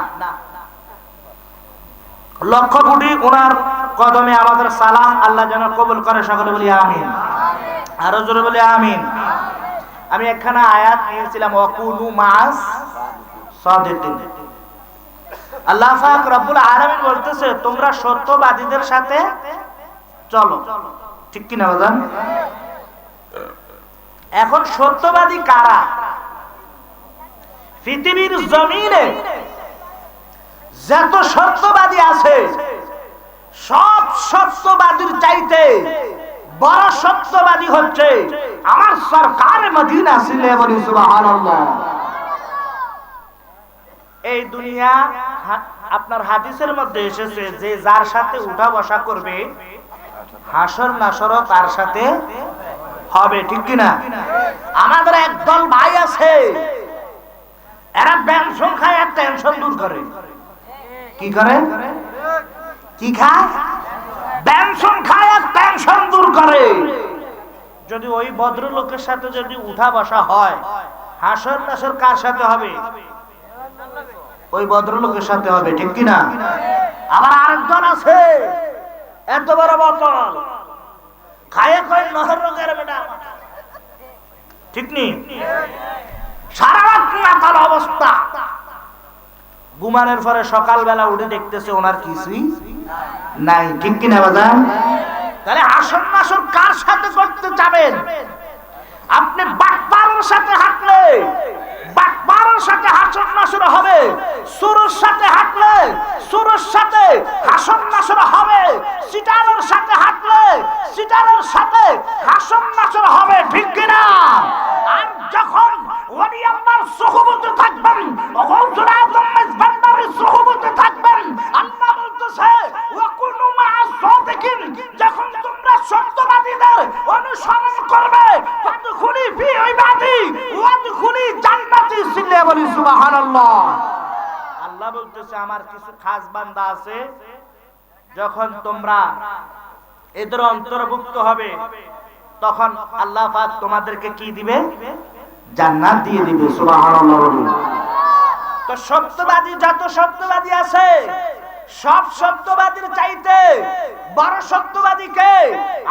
লক্ষ কোটি ওনার কদমে আমাদের সালাম আল্লাহ যেন কবুল করে সকলে বলি আমিন আরো জোরে বলি আমিন আমি একখানা আয়াত নিয়েছিলাম ওয়াকুনু মাস সাদিকিন আল্লাহ পাক রব্বুল আলামিন বলতেছে তোমরা সত্যবাদীদের সাথে চলো ঠিক কি না বাজান এখন সত্যবাদী কারা পৃথিবীর জমিনে যত সত্যবাদী আছে সব সত্যবাদীর চাইতে বড় সত্যবাদী হচ্ছে আমার সরকার মদিনা ছিলে বলি সুবহানাল্লাহ এই দুনিয়া আপনার হাদিসের মধ্যে এসেছে যে যার সাথে উঠা বসা করবে হাসর নাসরও তার সাথে হবে ঠিক কি না আমাদের একদল ভাই আছে এরা পেনশন খায় আর টেনশন দূর করে কি করে কি খায় পেনশন খায় আর টেনশন দূর করে যদি ওই ভদ্রলোকের সাথে যদি উঠা বসা হয় হাসর নাসর কার সাথে হবে ওই ভদ্রলোকের সাথে হবে, ঠিক কিনা? আবার আরেকজন আছে এত বড় বোতল খায়ে কয় নহর রোগের বেটা, ঠিক নেই? সারা রাত মাতাল অবস্থা, ঘুমানোর পরে সকালবেলা উঠে দেখতেছে ওনার কিছুই নাই, ঠিক কিনা বাজান? তাহলে আসন নাসর কার সাথে করতে যাবেন? আপনি বাটপারের সাথে হাঁটলে বাটপারের সাথে হাসন নাসর হবে, সুরের সাথে হাঁটলে সুরের সাথে হাসন নাসর হবে, সিটারের সাথে হাঁটলে সিটারের সাথে হাসন নাসর হবে, ঠিক কিনা? আর যখন ওলি আল্লাহর সুহবতে থাকবেন, গৌসুল আযম মেজবান্ডারির সুহবতে থাকবেন, আল্লাহ বলতেছে ওয়াকুনু মা'আস সাদিকিন, যখন তোমরা সত্যবাদীদের অনুসরণ করবে, ফাদখুলি ফি ইবাদি ওয়াদখুলি জান্নাতি, সিল্লে বলি সুবহানাল্লাহ। আল্লাহ বলতেছে আমার কিছু খাস বান্দা আছে, যখন তোমরা এদের অন্তর্ভুক্ত হবে তখন আল্লাহ পাক তোমাদেরকে কি দিবে? জান্নাত দিয়ে দিবে, সুবহানাল্লাহ। তো সত্যবাদী যত সত্যবাদী আছে, সব সত্যবাদীর চাইতে বড় সত্যবাদী কে?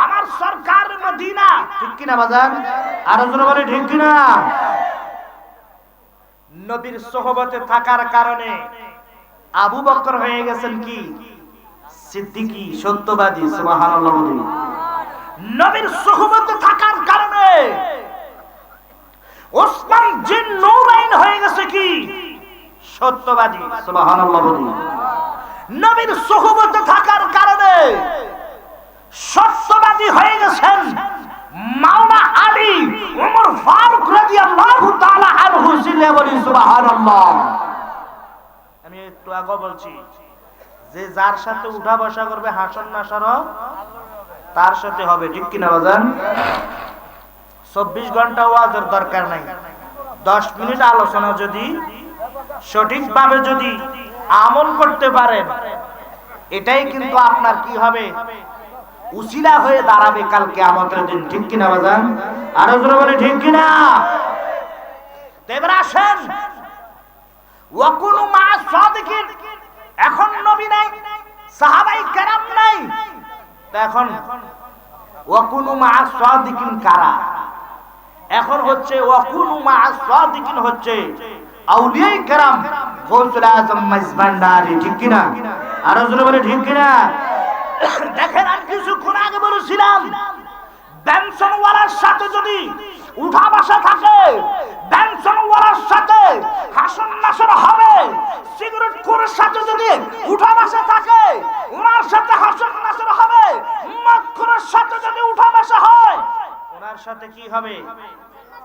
আমার সরকার মদিনা, ঠিক কিনা বাজান? আর জোরে বলে ঠিক কিনা? নবীর সোহবতে থাকার কারণে আবু বকর হয়ে গেছেন কি? সিদ্দিকী, সত্যবাদী, সুবহানাল্লাহ। নবীর সোহবতে থাকার কারণে ওসমান জিন নূরাইন হয়ে গেছে কি? সত্যবাদী, সুবহানাল্লাহ। নবীর সোহবতে থাকার কারণে সত্যবাদী হয়ে গেছেন মাওলানা আলী ওমর ফারুক রাদিয়াল্লাহু তাআলা আনহু, জিলে বলি সুবহানাল্লাহ। আমি একটু আগে বলছি যে যার সাথে উঠা বসা করবে হাসন নাসর তার সাথে হবে, ঠিক কিনা বাজান? 24 ঘন্টা ওয়াজের দরকার নাই, 10 মিনিট আলোচনা যদি সঠিকভাবে যদি আমল করতে পারেন, এটাই কিন্তু আপনার কি হবে? উসিলা হয়ে দাঁড়াবে কাল কিয়ামতের দিন, ঠিক কিনা বাজান? আরো জোরে বলে ঠিক কিনা? এবার আসেন ওয়াকুনু মা'আস সাদিকিন, এখন নবী নাই, সাহাবায়ে কেরাম নাই, তো এখন ওয়াকুনু মা'আস সাদিকিন কারা? এখন হচ্ছে ওয়াকুনু মা'আস সাদিকিন হচ্ছে আউলিয়ায়ে কেরাম, গৌসুল আযম মেজবান্ডারি, ঠিক কিনা? আরো জোরে বলে ঠিক কিনা? দেখেন আমি কিছুক্ষণ আগে বলেছিলাম বেনসনওয়ালার সাথে যদি উঠা বসা থাকে, বেনসনওয়ালার সাথে হাসন নাসর হবে, সিগারেট খোরের সাথে যদি উঠা বসা থাকে ওনার সাথে হাসন নাসর হবে, মদ খোরের সাথে যদি উঠা বসা হয় ওনার সাথে কি হবে?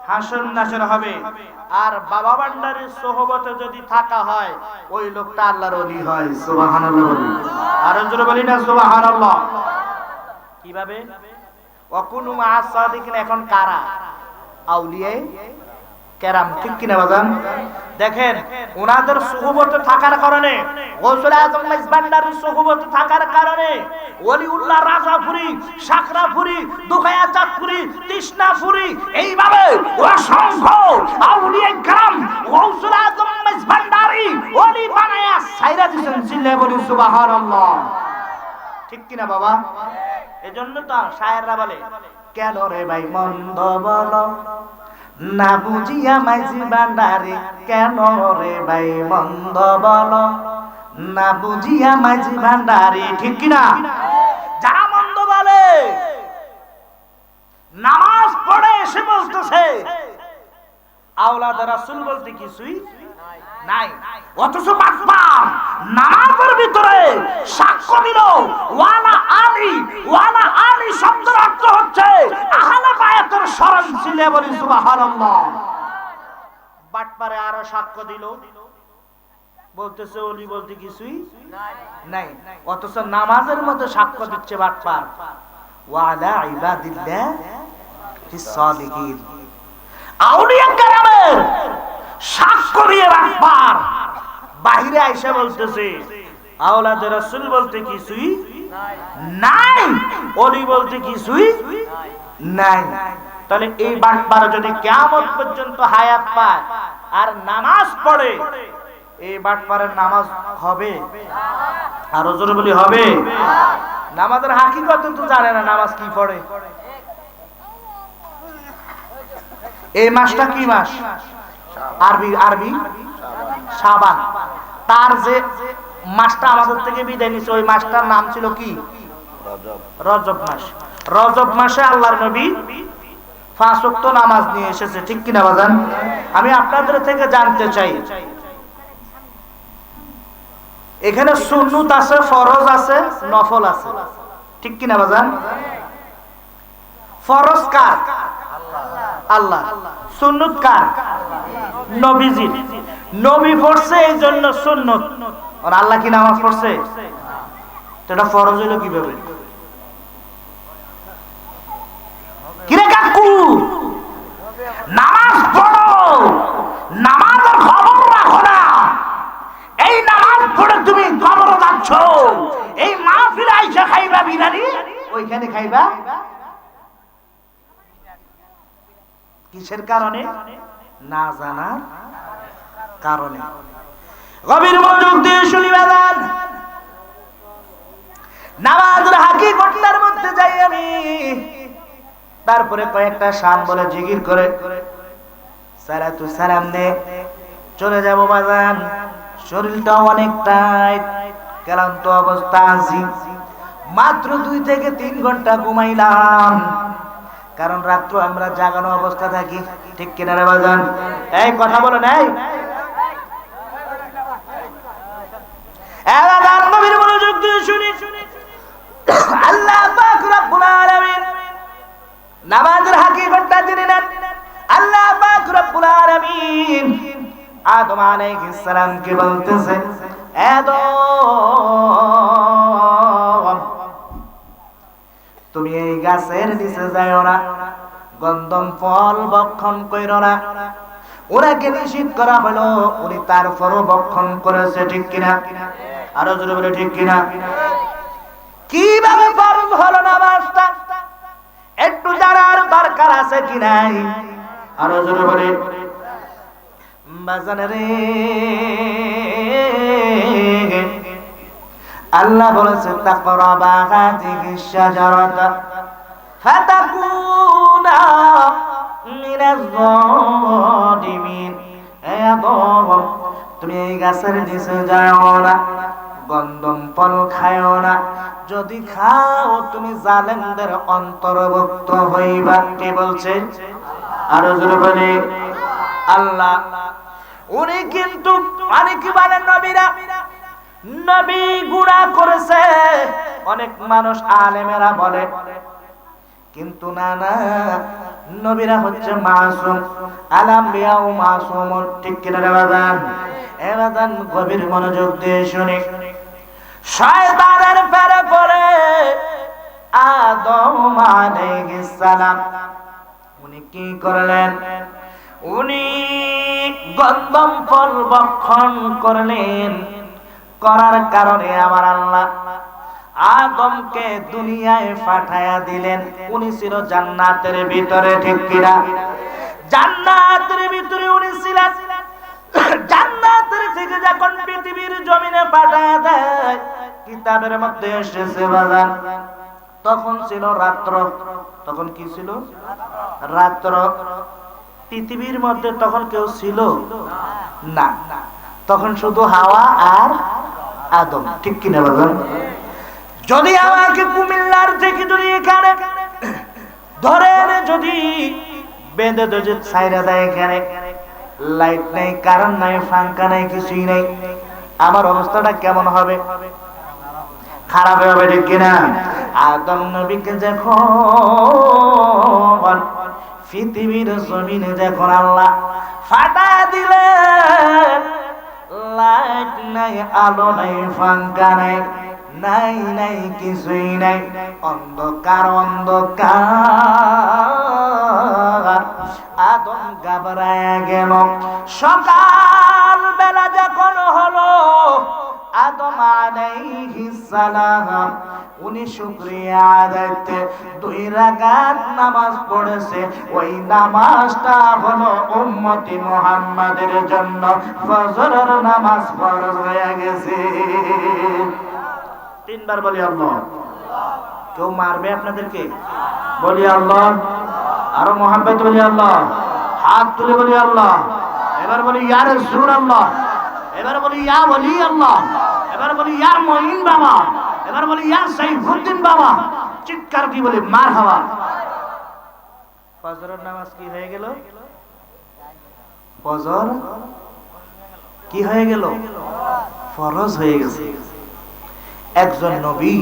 হাসন নাসর হবে। আর বাবা ভান্ডারের সোহবতে যদি থাকা হয় ওই লোকটা আল্লাহর ওলি হয়, সুবহানাল্লাহ। আর জোরে বলি না সুবহানাল্লাহ? কিভাবে? ওয়াকুনু মা'আস সাদিকিন এখন কারা? আউলিয়ায়ে কেরাম, ঠিক কিনা বাজান? দেখেন ওনাদের সুহবতে থাকার কারণে, গৌসুল আযম মেজবান্ডারির সুহবতে থাকার কারণে ওলিউল্লাহ রাজাপুরী, সাকরাপুরী, দুখায়া চাঁদপুরী, তৃষ্ণাপুরী, এইভাবে অসংখ্য আউলিয়ায়ে কেরাম গৌসুল আযম মেজবান্ডারি ওলি বানায়া ছাইরা দিয়েছেন, জিল্লে বলি সুবহানাল্লাহ, ঠিক কিনা বাবা? এজন্য তো শায়েররা বলে কেন রে ভাই মন্দ বলো না বুঝিয়া মাঝি ভান্ডারি, কেন রে ভাই মন্দ বলো না বুঝিয়া মাঝি ভান্ডারি, ঠিক কিনা? যারা মন্দ বলে নামাজ পড়ে এসে বলতেছে আওলাদ রাসূল বলতে কিছুই নাই, অথচ বাটপার নামাজের ভিতরে সাক্ষ্য দিল ওয়ালা আলী শব্দের অর্থ হচ্ছে আহলে বায়াতের শরণ, ছিলে বলি সুবহানাল্লাহ। বাটপারে আরো সাক্ষ্য দিল বলতেছে ওলি বলতে কিছুই নাই, অথচ নামাজের মধ্যে সাক্ষ্য দিচ্ছে বাটপার ওয়ালা ইবাদিল্লাহ ফিস সালিহিন। আউলিয়া কেরামের সাক্ষ্য দিয়ে বাটপার বাহিরে আইসা বলতেছে আওলাদ রাসূল বলতে কিছুই নাই, ওলি বলতে কিছুই নাই। তাহলে এই বাটপার যদি কিয়ামত পর্যন্ত হায়াত পায় আর নামাজ পড়ে, এই বাটপারের নামাজ হবে? আরো জোরে বলি হবে? নামাজের হাকিকত তো জানে না, নামাজ কি পড়ে। এই মাসটা কি মাস? আরবি শাবান। তার যে মাসটা আমাদের থেকে বিদায় নিছে ওই মাসটার নাম ছিল কি? রজব মাস। রজব মাসে আল্লাহর নবী 5 ওয়াক্ত নামাজ নিয়ে এসেছে, ঠিক কিনা বাজান? আমি আপনাদের থেকে জানতে চাই, এখানে সুন্নত আছে, ফরজ আছে, নফল আছে, ঠিক কিনা বাজান? ফরজ কার? আল্লাহ। সুন্নত কার? নবীজি। নবী পড়ছে এই জন্য সুন্নত, আর আল্লাহ কি নামাজ পড়ছে? এটা ফরজ হইল কিভাবে? কিরে কাকু, নামাজ পড়ো, নামাজের খবর রাখো না। এই নামাজ পড়ে তুমি কবরে যাচ্ছ, এই মাহফিলে আইসা খাইবা বিরিয়ানি, ওইখানে খাইবা কিসের কারণে? না জানার কারণে। গভীর মনোযোগ দিয়ে শুনিবেন। নামাজের হাকিকতের মধ্যে যাই আমি, তারপরে কয়েকটা শান বলে জিকির করে সালাতু সালাম দে চলে যাব বাজান। শরীরটা অনেকটাই ক্লান্ত অবস্থা আছি, মাত্র 2 থেকে 3 ঘন্টা ঘুমাইলাম, কারণ রাত্র আমরা জাগানো অবস্থা থাকি, ঠিক কিনা রে বাজান? এই কথা বলো নাই? নবীর মনোযোগ দিয়ে শুনি। আল্লাহ পাক রব্বুল আলামিন নামাজের হাকিকতটা জেনে নেন। আল্লাহ পাক রব্বুল আলামিন আদম আলাইহিস সালামকে বলতেছে, আদম তুমি এই গাছের নিচে যাও না, গন্ধম ফল ভক্ষণ কইরো না। ওনাকে নিষেধ করা হলো, উনি তারপরও ভক্ষণ করেছে, ঠিক কিনা? আরো জোরে বলে ঠিক কিনা? কিভাবে ফরজ হলো নামাজটা একটু জানার দরকার আছে কি নাই? আরো জোরে বলে বাজান রে। আল্লাহ বলেছে তাকরাবা হাযিহিশ শাজারাতা ফাতাকুনা মিনাজ যালিমিন। হে আদম, তুমি এই গাছের নিচে যাও না, গন্ধম ফল খাও না, যদি খাও তুমি জালেমদের অন্তর্ভুক্ত হইবা। কে বলছে? আরো জোরে বলে আল্লাহ। উনি কিন্তু অনেকে বলেন নবীরা, নবী গুনাহ করেছে, অনেক মানুষ আলেমেরা বলে, কিন্তু না না, নবীরা হচ্ছে মাসুম, আলাম্বিয়াও মাসুমুন, ঠিক কিনা রে বাজান? এ বাজান গভীর মনোযোগ দিয়ে শুনি। শয়তানের পেরে পড়ে আদম আলাইহিস সালাম উনি কি করলেন? উনি গন্ধম ফল ভক্ষণ করলেন। করার কারণে আমার আল্লাহ আদমকে দুনিয়ায় পাঠায়া দিলেন। উনি ছিল জান্নাতের ভিতরে, ঠিক কিনা? জান্নাতের ভিতরে উনি ছিলেন। জান্নাতের থেকে যখন পৃথিবীর জমিনে পাঠায়া দেয়, কিতাবের মধ্যে এসেছে বাজান, তখন ছিল রাত্র। তখন কি ছিল? রাত্র। পৃথিবীর মধ্যে তখন কেউ ছিল না, তখন শুধু হাওয়া আর আদম, ঠিক কিনা বাজান? যদি আমাকে কুমিল্লার থেকে যদি এখানে ধরে যদি বেঁধে যদি ছাইরা দেয়, এখানে লাইট নেই, কারেন্ট নাই, ফাঙ্কা নাই, কিছুই নেই, আমার অবস্থাটা কেমন হবে? খারাপ হবে, ঠিক কিনা? আদম নবীকে যখন পৃথিবীর জমিনে যখন আল্লাহ ফাটা দিলেন, লাইট নাই, আলো নাই, ফাঙ্কা নাই, নাই নাই, কিছুই নাই, অন্ধকার অন্ধকার। আদম ঘাবড়ায়া গেল। সকাল বেলা যখন হলো, আদম আলাইহিস সালাম উনি শুকরিয়া আদায়তে 2 রাকাত নামাজ পড়েছে। ওই নামাজটা হলো উম্মতি মুহাম্মাদের জন্য ফজরের নামাজ ফরজ হয়ে গেছে। 3 বার বলি আল্লাহ। কেউ মারবে আপনাদেরকে? বলি আল্লাহ। আরো মোহাম্মদ বলি আল্লাহ। হাত তুলে বলি আল্লাহ। এবার বলি ইয়া রাসূলুল্লাহ। এবার বলি ইয়া ওলি আল্লাহ। এবার বলি ইয়া মুঈন বাবা। এবার বলি ইয়া সাইফুদ্দিন বাবা। চিৎকার দিয়ে বলি মারহাবা। ফজরের নামাজ কি হয়ে গেল? ফজর কি হয়ে গেল? ফরজ হয়ে গেছে। একজন নবী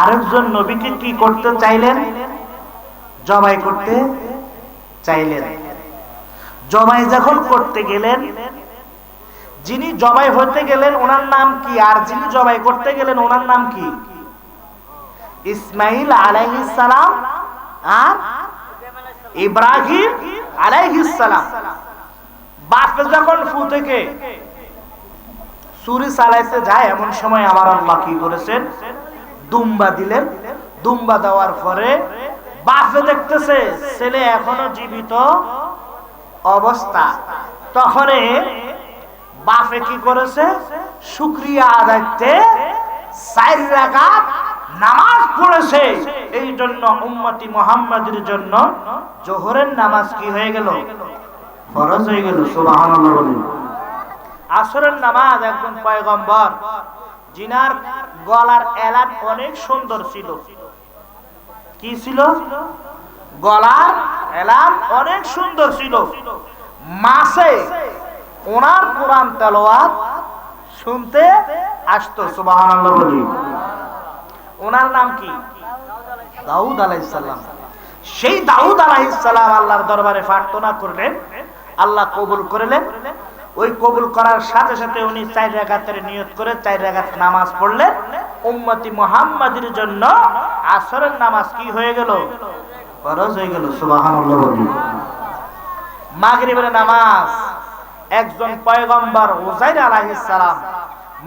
আরেকজন নবীকে কি করতে চাইলেন? জবাই করতে চাইলেন। জবাই যখন করতে গেলেন, যিনি জবাই হতে গেলেন ওনার নাম কি, আর যিনি জবাই করতে গেলেন ওনার নাম কি? ইসমাইল আলাইহিস সালাম আর ইব্রাহিম আলাইহিস সালাম। বাপ যখন ফু থেকে ছুরি চালাইতে যায়, এমন সময় আমার আল্লাহ কি করেছেন? দুম্বা দিলেন। দুম্বা দেওয়ার পরে বাপে দেখতেছে ছেলে এখনো জীবিত অবস্থা। তখন বাপে কি করেছে? শুকরিয়া আদায়তে 4 রাকাত নামাজ পড়েছে। এই জন্য উম্মতি মুহাম্মাদের জন্য জোহরের নামাজ কি হয়ে গেল? ফরজ হয়ে গেল। সুবহানাল্লাহ বলেন। আসরের নামাজ একজন পয়গম্বর, জিনার গলার এলান অনেক সুন্দর ছিল। কি ছিল? গলার এলান অনেক সুন্দর ছিল। মাসে ওনার কোরআন তেলাওয়াত শুনতে আসতো। সুবহানাল্লাহ বলি। ওনার নাম কি? দাউদ আলাইহিস সালাম। সেই দাউদ আলাইহিস সালাম আল্লাহর দরবারে প্রার্থনা করলেন, আল্লাহ কবুল করলেন। ওই কবুল করার সাথে সাথে উনি 4 রাকাতের নিয়ত করে 4 রাকাত নামাজ পড়লেন। উম্মতি মুহাম্মাদের জন্য আসরের নামাজ কি হয়ে গেল? ফরজ হয়ে গেল। সুবহানাল্লাহ বলি। মাগরিবের নামাজ একজন পয়গম্বর উযাইর আলাইহিস সালাম,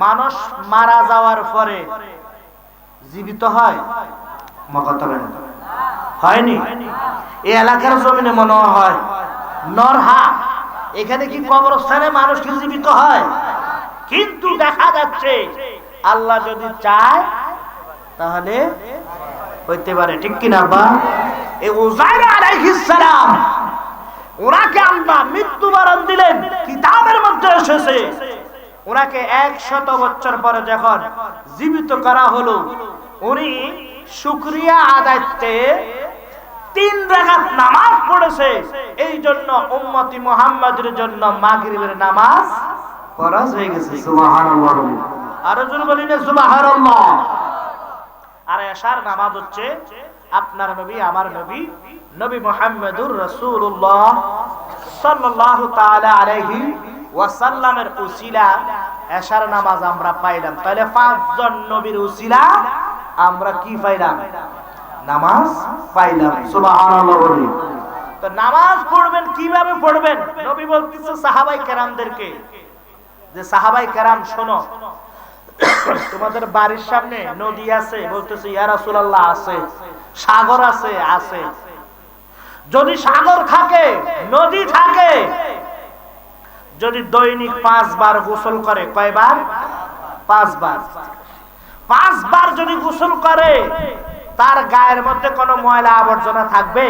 মানুষ মারা যাওয়ার পরে জীবিত হয়? মকতবে হয়নি? এই এলাকার জমিনে মনে হয় নরহা। এখানে কি কবরস্থানে মানুষ কি জীবিত হয়? কিন্তু দেখা যাচ্ছে আল্লাহ যদি চায় তাহলে হইতে পারে। ঠিক কিনা বা? এই উযাইর আলাইহিস সালাম ওনাকে আল্লাহ মৃত্যুবরণ দিলেন, কিতাবের মধ্যে এসেছে। ওনাকে 100 বছর পরে যখন জীবিত করা হলো, উনি শুকরিয়া আদায়তে 3 রাকাত নামাজ পড়েছে। এই জন্য উম্মতি মুহাম্মাদের জন্য মাগরিবের নামাজ ফরজ হয়ে গেছে। সুবহানাল্লাহ। আর জোরে বলেন সুবহানাল্লাহ। আর এশার নামাজ হচ্ছে আপনার নবী আমার নবী নবী মুহাম্মদুর রাসূলুল্লাহ সাল্লাল্লাহু তাআলা আলাইহি ওয়াসাল্লামের উসিলা এশার নামাজ আমরা পাইলাম। তাহলে 5 জন নবীর উসিলা আমরা কি পাইলাম? নামাজ পাইলাম। সুবহানাল্লাহ বলি। তো নামাজ পড়বেন কিভাবে পড়বেন? নবী বলতেছে সাহাবায়ে কেরামদেরকে যে সাহাবায়ে কেরাম শোনো, তোমাদের বাড়ির সামনে নদী আছে? বলতেছে ইয়া রাসূলুল্লাহ আছে। সাগর আছে? আছে। যদি সাগর থাকে, নদী থাকে, যদি দৈনিক 5 বার গোসল করে, কয়বার? 5 বার। 5 বার যদি গোসল করে, তার গায়ের মধ্যে কোনো ময়লা আবর্জনা থাকবে?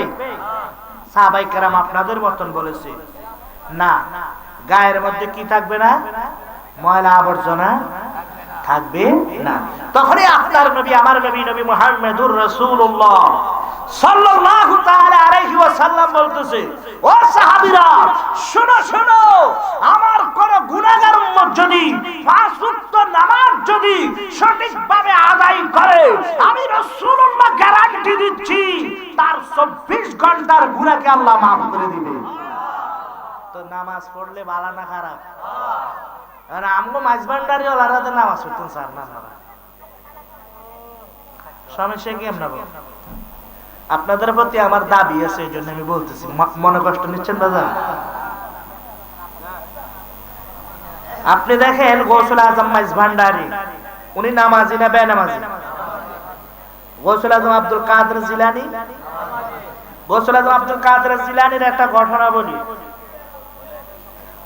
সাহাবায়ে কেরাম আপনাদের মতন বলেছে না, গায়ের মধ্যে কি থাকবে না? ময়লা আবর্জনা থাকবে না। তখনই আপনার নবী আমার নবী নবী মুহাম্মদুর রাসূলুল্লাহ সাল্লাল্লাহু তাআলা আলাইহি ওয়াসাল্লাম বলতেছে, ও সাহাবীরা শোনো শোনো, আমার কোন গুনাহগার উম্মত যদি 5 ওয়াক্ত নামাজ যদি সঠিকভাবে আদায় করে, আমি রাসূলুল্লাহ গ্যারান্টি দিচ্ছি তার 24 ঘন্টার গুনাহকে আল্লাহ মাফ করে দিবে। তো নামাজ পড়লে ভালো না খারাপ? আর আমগো মাইজবান্ডারি ওলারা তো নামাজ পড়তেন স্যার না না সমস্যা কি? আপনাদের প্রতি আমার দাবি আছে, এই জন্য আমি বলতেছি, মনে কষ্ট নিচ্ছেন বাজার? আপনি দেখেন গৌসুল আজম মাইজভান্ডারি, উনি নামাজি না বেনামাজি? গৌসুল আজম আব্দুল কাদের জিলানী, গৌসুল আজম আব্দুল কাদের জিলানীর একটা ঘটনা বলি।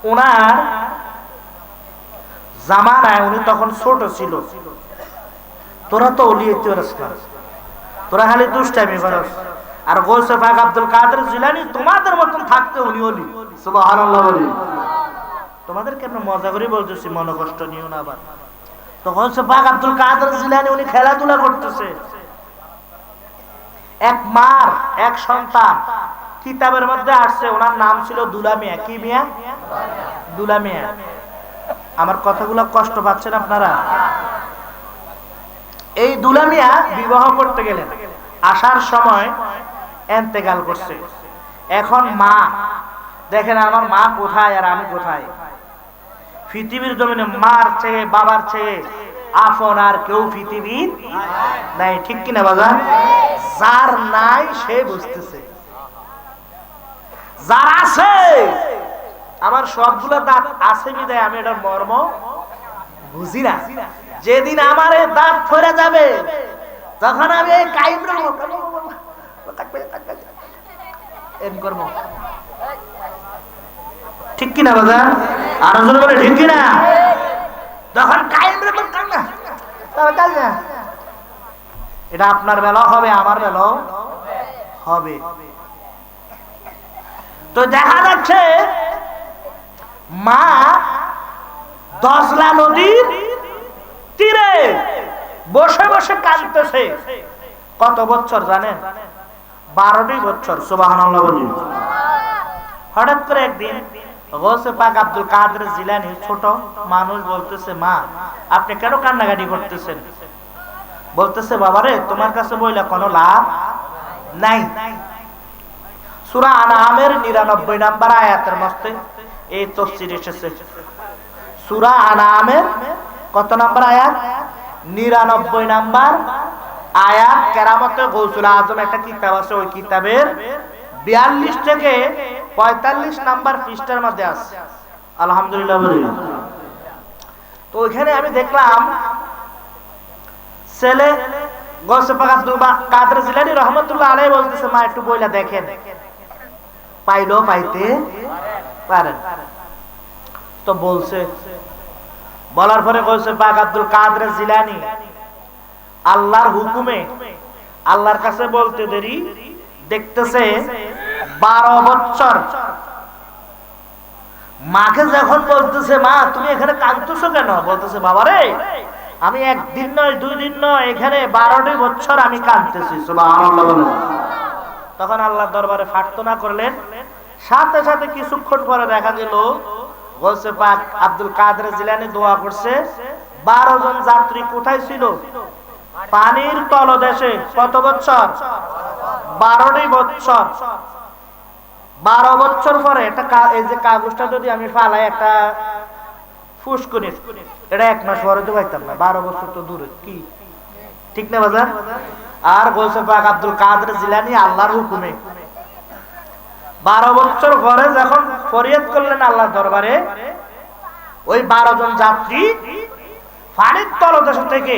ওনার জামানায়, উনি তখন ছোট ছিল। তোরা তো ওলিয়ে রাসূল, তোরা খালি দুষ্টামি করস, আর গৌসে পাক আব্দুল কাদের জিলানী তোমাদের মতন থাকতে উনি ওলি। সুবহানাল্লাহ বলি। তোমাদের কেন মজা করে বলতেছি, মনে কষ্ট নিও না আবার। তো গৌসে পাক আব্দুল কাদের জিলানী উনি খেলাধুলা করতেছে। এক মার এক সন্তান, কিতাবের মধ্যে আসছে ওনার নাম ছিল দুলা মিয়া। কি মিয়া? দুলা মিয়া। আমার কথাগুলো কষ্ট পাচ্ছেন আপনারা? এই দুলা মিয়া বিবাহ করতে গেলেন, আসার সময় ইন্তেকাল করছে। এখন মা দেখেন আমার মা কোথায় আর আমি কোথায়। পৃথিবীর জমিনে মার চেয়ে বাবার চেয়ে আপন আর কেউ পৃথিবীর নাই, ঠিক কিনা বাজার? যার নাই সে বুঝতেছে, যার আছে, আমার সবগুলো দাঁত আছে বিদায় আমি এটার মর্ম বুঝি না। যেদিন আমার এই দাঁত ফেরে যাবে তখন আমি এই কাইমরা করবো, ঠিক কিনা বাজার? আর বলে ঠিক কিনা? তখন কাইমরা না, এটা আপনার বেলা হবে, আমার বেলা হবে। তো দেখা যাচ্ছে মা দজলা নদীর তীরে বসে বসে কাঁদতেছে। কত বছর জানেন? 12টি বছর। সুবহানাল্লাহ বলি। হঠাৎ করে একদিন গৌসে পাক আব্দুল কাদের জিলানী, ছোট মানুষ, বলতেছে মা আপনি কেন কান্নাকাটি করতেছেন? বলতেছে বাবারে তোমার কাছে বইলা কোনো লাভ নাই। সূরা আনআমের 99 নাম্বার আয়াতের মধ্যে এই তাফসীর এসেছে। সূরা আনআমের কত নাম্বার আয়াত? 99 নাম্বার আয়াত। কেরামতে গৌসুল আজম একটা কিতাব আছে, ওই কিতাবের 42 থেকে 45 নাম্বার পৃষ্ঠার মধ্যে আছে। আলহামদুলিল্লাহ বলি। তো ওইখানে আমি দেখলাম ছেলে গৌসে পাক আব্দুল কাদের জিলানী রহমাতুল্লাহ আলাইহি বলতেছে মা একটু বইলা দেখেন, পাইলো পাইতে পারেন। তো বলছে, বলার পরে গৌসে পাক আব্দুল কাদের জিলানী আল্লাহর হুকুমে আল্লাহর কাছে বলতে দেরি দেখতেছে 12 বছর। মাকে যখন বলতেছে মা তুমি এখানে কাঁদতেছো কেন? বলতেছে বাবারে আমি একদিন নয় 2 দিন নয়, এখানে 12টি বছর আমি কাঁদতেছি। সুবহানাল্লাহ বলেন। তখন আল্লাহর দরবারে প্রার্থনা করলেন। সাথে সাথে কিছুক্ষণ পরে দেখা গেল গৌসে পাক আব্দুল কাদের জিলানী দোয়া করছে। 12 জন যাত্রী কোথায় ছিল? পানির তলদেশে। কত বছর? 12টি বছর। 12 বছর পরে একটা এই যে কাগজটা যদি আমি ফালাই একটা ফুসকুনি, এটা 1 মাস পরে তো পাইতাম না। 12 বছর তো দূরে, কি ঠিক না বাজার? আর গৌসে পাক আব্দুল কাদের জিলানী আল্লাহর হুকুমে 12 বছর পরে যখন ফরিয়াদ করলেন আল্লাহর দরবারে, ওই 12 জন যাত্রী পানির তলদেশ থেকে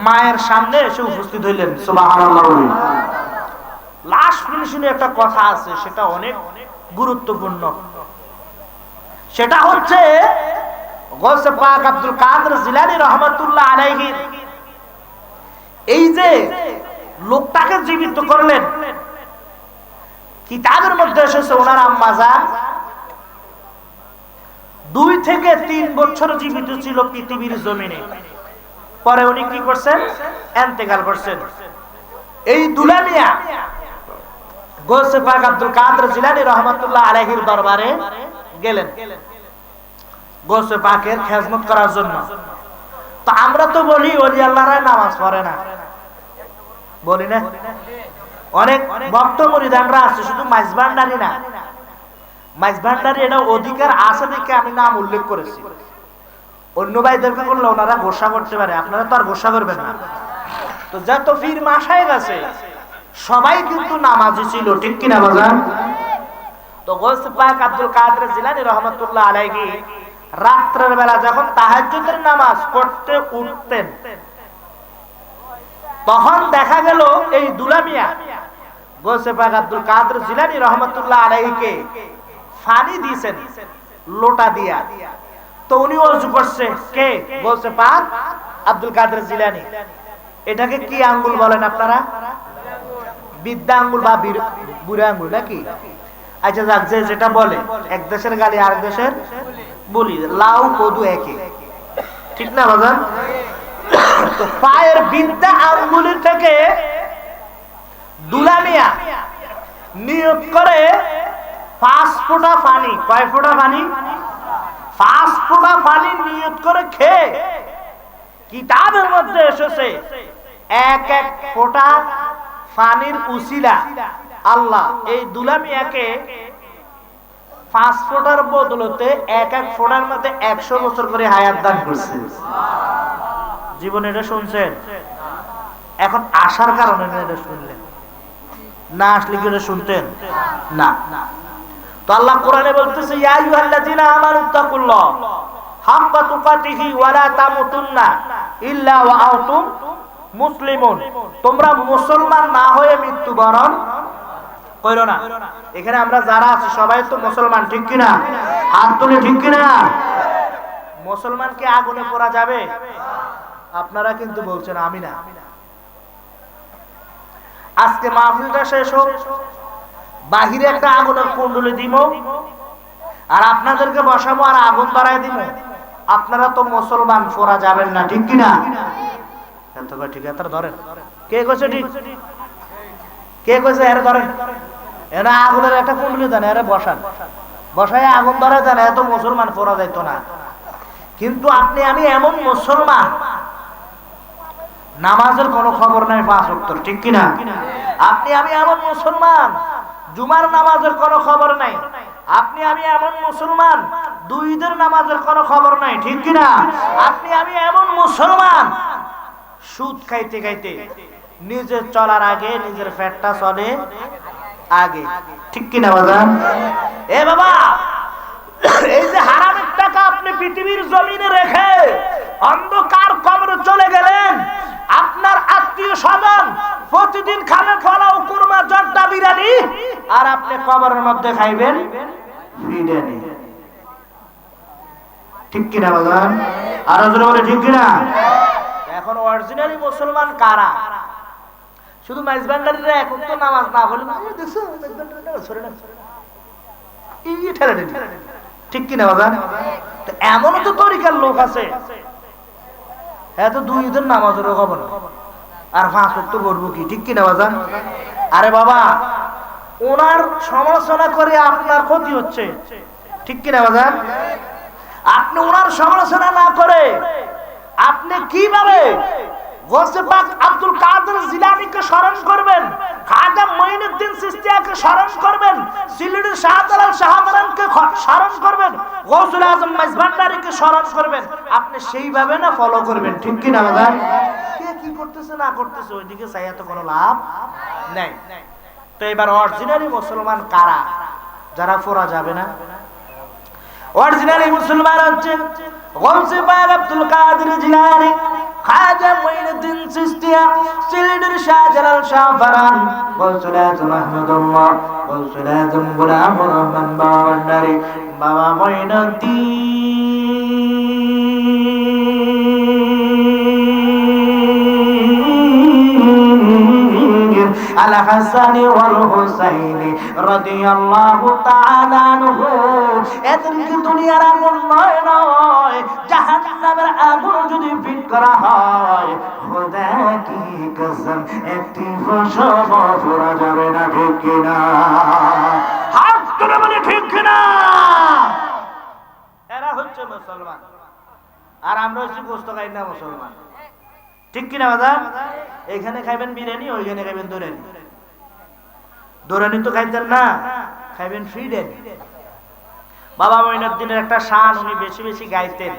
মায়ের সামনে এসে উপস্থিত হইলেন। সুবহানাল্লাহ। লাশ ফিনিশিং একটা কথা আছে, সেটা অনেক গুরুত্বপূর্ণ। সেটা হচ্ছে গৌসে পাক আব্দুল কাদের জিলানী রহমাতুল্লাহ আলাইহি এই যে লোকটাকে জীবিত করলেন, কিতাবের মধ্যে এসেছে ওনার আম্মা জান 2 থেকে 3 বছর জীবিত ছিল পৃথিবীর জমিনে। পরে উনি কি করছেন? ইন্তেকাল করছেন। এই দুলা মিয়া গৌসে পাক আব্দুল কাদের জিলানী রহমাতুল্লাহ আলাইহির দরবারে গেলেন গৌসে পাকের খেদমত করার জন্য। তো আমরা তো বলি ওলি আল্লাহরা নামাজ পড়ে না, বলি না? অনেক ভক্ত মুরিদানরা আছে, শুধু মাইজভান্ডারি না, মাইজভান্ডারি এটা অধিকার আছে দেখে আমি নাম উল্লেখ করেছি। অন্য ভাইদেরকে করলে ওনারা গোসা করতে পারে, আপনারা তো আর গোসা করবেন না। তো যত পীর মাশায়েখ আছে সবাই কিন্তু নামাজি ছিল, ঠিক কিনা বাজান? তো গৌসে পাক আব্দুল কাদের জিলানী রহমাতুল্লাহ আলাইহি রাত্রের বেলা যখন তাহাজ্জুদের নামাজ পড়তে উঠতেন, তখন দেখা গেল এই দুলামিয়া গৌসে পাক আব্দুল কাদের জিলানী রহমাতুল্লাহ আলাইহিকে পানি দিয়েছেন লোটা দিয়া। তো উনি ওযু করছে, কে? গৌসে পাক আব্দুল কাদের জিলানী। এটাকে কি আঙ্গুল বলেন আপনারা? বিদ্যা আঙ্গুল বা বুড়া আঙ্গুল নাকি? আচ্ছা যাক, যে যেটা বলে, এক দেশের গালি আরেক দেশের বলি, লাউ কদু একে, ঠিক না বাজান? তো পায়ের বিদ্যা আঙ্গুলের থেকে দুলামিয়া নিয়োগ করে 5 ফোঁটা পানি, কয় ফোঁটা পানি? 5 ফোঁটা পানি নিয়োগ করে খেয়ে কিতাবের মধ্যে এসেছে এক এক ফোঁটা পানির উসিলা আল্লাহ এই দুলামিয়াকে 5 ফোঁটার বদলতে এক এক ফোঁটার মধ্যে 100 বছর করে হায়াত দান করছে। জীবনে এটা শুনছেন? এখন আসার কারণে এটা শুনলেন, না আসলে কি এটা শুনতেন না? তো আল্লাহ কোরআনে বলতেছে, ইয়া আইয়ুহাল্লাযীনা আমানুত্তাকুল্লাহ হাক্কা তুকাতিহি ওয়া লা তামুতুন্না ইল্লা ওয়া আনতুম মুসলিমুন। তোমরা মুসলমান না হয়ে মৃত্যুবরণ কইরো না। এখানে আমরা যারা আছি সবাই তো মুসলমান, ঠিক কি না? হাত তুলে ঠিক কি না? মুসলমান কি আগুনে পোড়া যাবে? আপনারা কিন্তু বলছেন আমি না। আজকে মাহফিলটা শেষ হোক, বাহিরে একটা আগুনের কুণ্ডলি দিব আর আপনাদেরকে বসাবো আর আগুন ধরায় দিব। আপনারা তো মুসলমান, পোড়া যাবেন না, ঠিক কি না? ঠিক আছে, ধরেন। কে কইছে ঠিক? কে কইছে এর ধরেন? এরা আগুনের একটা কুণ্ডলি দেন, এরা বসান, বসায় আগুন ধরায় দেন, এত মুসলমান পোড়া যাইত না। কিন্তু আপনি আমি এমন মুসলমান, নামাজের কোনো খবর নাই 5 ওয়াক্ত, ঠিক কি না? আপনি আমি এমন মুসলমান, জুমার নামাজের কোনো খবর নাই। আপনি আমি এমন মুসলমান, 2 ঈদের নামাজের কোনো খবর নাই, ঠিক কি না? আপনি আমি এমন মুসলমান, সুদ খাইতে খাইতে নিজের চলার আগে নিজের পেটটা চলে আগে, ঠিক কি না বাজান? এ বাবা, এই যে হারামের টাকা আপনি পৃথিবীর জমিনে রেখে অন্ধকার কবরে চলে গেলেন, আপনার আত্মীয় স্বজন প্রতিদিন খাবে পোলাও, কুরমা, জর্দা, বিরিয়ানি, আর আপনি কবরের মধ্যে খাইবেন বিরিয়ানি, ঠিক কি না বাজান? আর জোরে বলে ঠিক কি না? এখন অরিজিনালি মুসলমান কারা? শুধু মাইজবান্ডারিরা এখন তো নামাজ না বলে দেখছো মাইজবান্ডারিরা সরে না, এই ঠেলে দেন, ঠিক কি না বাজান? তো এমনও তো তরিকার লোক আছে, এত 2 ঈদের নামাজেরও খবর না, আর 5 ওয়াক্ত পড়বো কি, ঠিক কি না বাজান? আরে বাবা, ওনার সমালোচনা করে আপনার ক্ষতি হচ্ছে, ঠিক কি না বাজান? আপনি ওনার সমালোচনা না করে আপনি কিভাবে গৌসে পাক আব্দুল কাদের জিলানীকে স্মরণ করবেন, খাজা মঈনুদ্দিন চিশতিয়াকে স্মরণ করবেন, সিলেটের শাহজালাল শাহজালালকে স্মরণ করবেন, গৌসুল আজম মাইজভান্ডারীকে স্মরণ করবেন? আপনি সেইভাবে না ফলো করবেন, ঠিক কি না বাজার? কে কি করতেছে না করতেছে ওইদিকে চাইয়া তো কোনো লাভ নাই। তো এবার অরিজিনালি মুসলমান কারা, যারা ফোরা যাবে না? অরিজিনালি মুসলমান হচ্ছে গৌসে পাক আব্দুল কাদের জিলানী, খাজা মঈনুদ্দিন চিশতিয়া, সিলেটের শাহজালাল শাহ ফরান, গৌসুল আজম আহমদুল্লাহ, গৌসুল আজম গোলামুর রহমান ভান্ডারী, বাবা আল হাসান ওয়াল হুসাইন রাদিয়াল্লাহু তাআলা আনহু। এদেরকে দুনিয়ার আগুন নয়, জাহান্নামের আগুন যদি ফিট করা হয়, খোদা কি কসম, একটি ফসল পোড়া যাবে না, ঠিক কিনা? হাত তুলে বলে ঠিক কিনা? এরা হচ্ছে মুসলমান, আর আমরা হচ্ছে গোশত খাই না মুসলমান, ঠিক কিনা বাজার? এইখানে খাইবেন বিরিয়ানি, ওইখানে খাইবেন দোরানি। দোরানি তো খাইতেন না, খাইবেন ফ্রিডেনি। বাবা মঈনুদ্দিনের একটা শান উনি বেশি বেশি গাইতেন,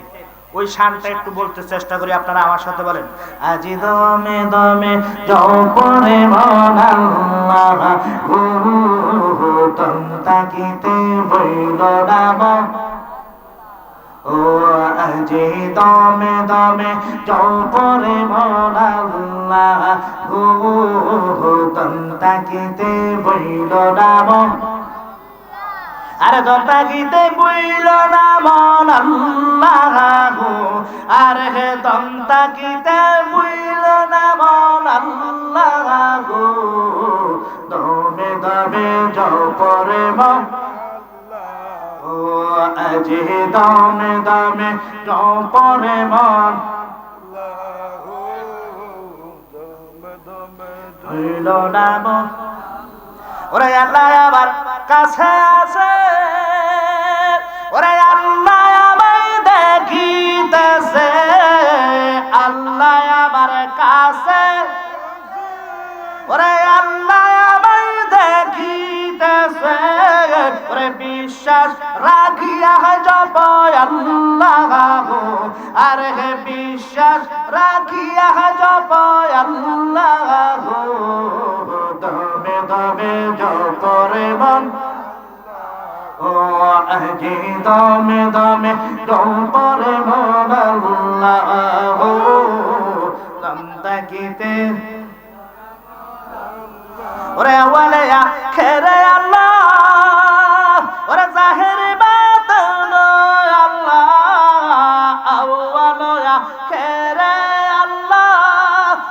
ওই শানটা একটু বলতে চেষ্টা করি, আপনারা আমার সাথে বলেন। আজি দমে দমে জপরে মনাল্লাহ, গুরু তম তাকিতে বইল নাম, ও আজি দমে দমে জপরে মন আল্লাহ গো দন্তাকিতে বইল নাম আরে দন্তাকিতে বইল নাম আল্লাহ গো আরে হে দন্তাকিতে বইল নাম আল্লাহ গো দমে দমে জপরে মন ও আজি দমে দমে জপরে মন হইল নাম ওরে আল্লাহ আমার কাছে আছে ওরে আল্লাহ আমায় দেখিতেছে আল্লাহ আমার কাছে ওরে আল্লাহ আমায় দেখিতেছে ওরে বিশ্বাস রাখিয়া জপ আল্লাহ গো আরে হে বিশ্বাস রাখিয়া জপ আল্লাহ গো দমে দমে জপরে মন ও আজি দমে দমে জপরে মন আল্লাহ গো দমতাকিতে ওরে ওয়ালিয়া খেরে আল্লাহ ওরে জাহির বাতন আল্লাহ আওয়ালিয়া খেরে আল্লাহ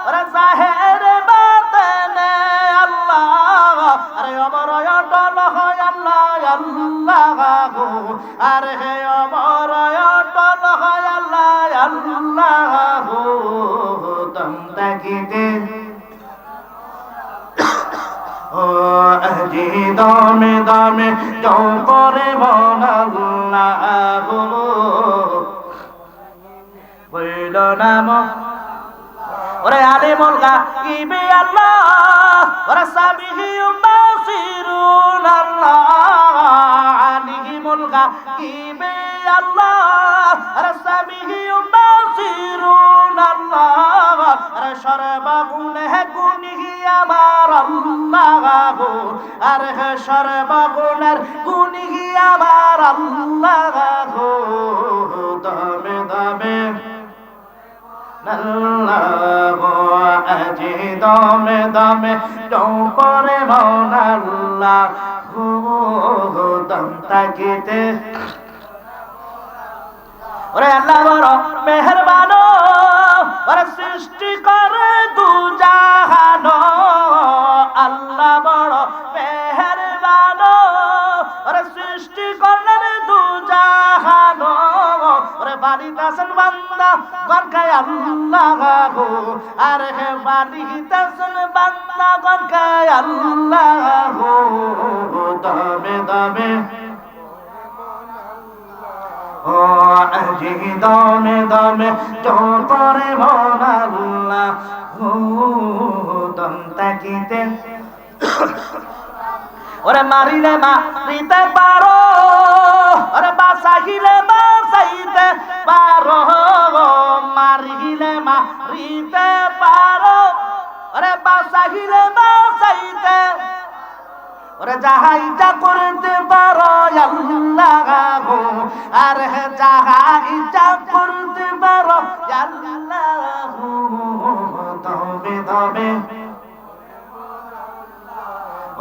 ওরে জাহির বাতন আল্লাহ আরে অমর অটল হয় আল্লাহ আল্লাহ গো আরে হে অমর অটল হয় আল্লাহ আল্লাহ গো দমতাকিতে ও আজি দমে দমে জপরে মন আল্লাহ গো বইল নাম ওরে আলিমুল গায়বি আল্লাহ ওরে সামিউম বাসিরুন আল্লাহ আলিমুল গায়বি আল্লাহ ওরে সামিউম বাসিরুন আল্লাহ ওরে সর্বগুণে গুণী আমার আল্লাহ গো আর হে সর্বগুণের গুণী আমার আল্লাহ গো দমে দমে আল্লাহ গো আজি দমে দমে জপরে মন আল্লাহ গো দমতাকিতে ওরে আল্লাহ বড় মেহেরবান ওরে সৃষ্টি করে দু জাহান আল্লাহ বড় মেহেরবান ওরে সৃষ্টি করলেন দু জাহান ওরে বাড়িতেছেন বান্দা গনকায় আল্লাহ গো আর হে বাড়িতেছেন বান্দা গনকায় আল্লাহ গো দমে দমে ও আজি দমে দমে জপরে মন আল্লাহ গো দমতাকিতে ওরে মারিলে মারিতে পারো ওরে বাসাইলে বাসাইতে পারো মারিলে মারিতে পারো ওরে বাসাইলে বাসাইতে ওরে যাহা ইচ্ছা করতে পারো আল্লাহ গো আর যাহা ইচ্ছা করতে পারো আল্লাহ গো দমে দমে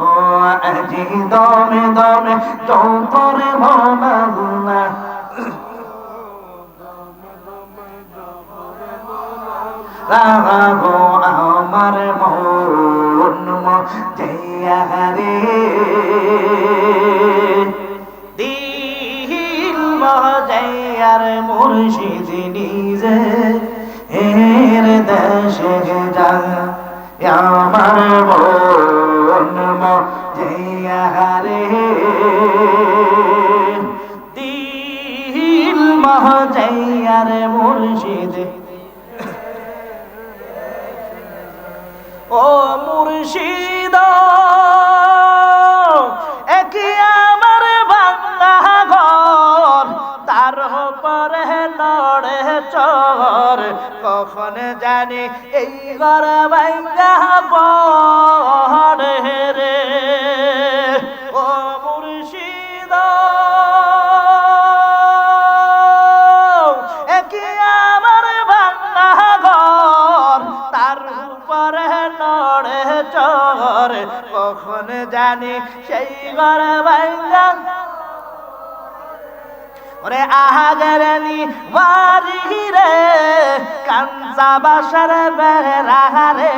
ও আজি দমে দমে জপরে মন আল্লাহ গো আমার মন মজিয়া রে দিল মজিয়ার মুর্শিদ নিজে এর দেশে যা আমার মন মজিয়া রে দিল মজিয়ার মুর্শিদ ও মুর্শিদ একই আমার বাংলা ঘর তার উপরে লড়ে চর কখন জানি এই ঘর ভাঙ্গা পড়ে রে ও মুর্শিদ জানি সেই ঘর ভাঙ্গা ওরে আগের নি বাড়ি রে কাঞ্চা বাসার বেড়া রে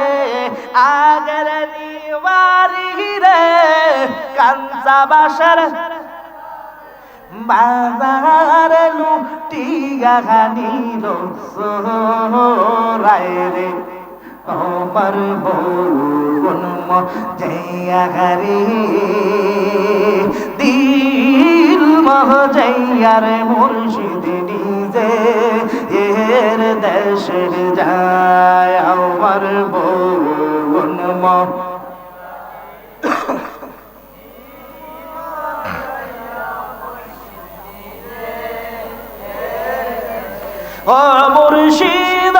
আগের নি বাড়ি রে কাঞ্চা বাসার বাজার লুটিয়া নিল রায় রে আমার বোন জয়ারে দিল মহজয়ার মুর্শিদ নিজে এর দেশে যায় আমার বোন ও মুর্শিদ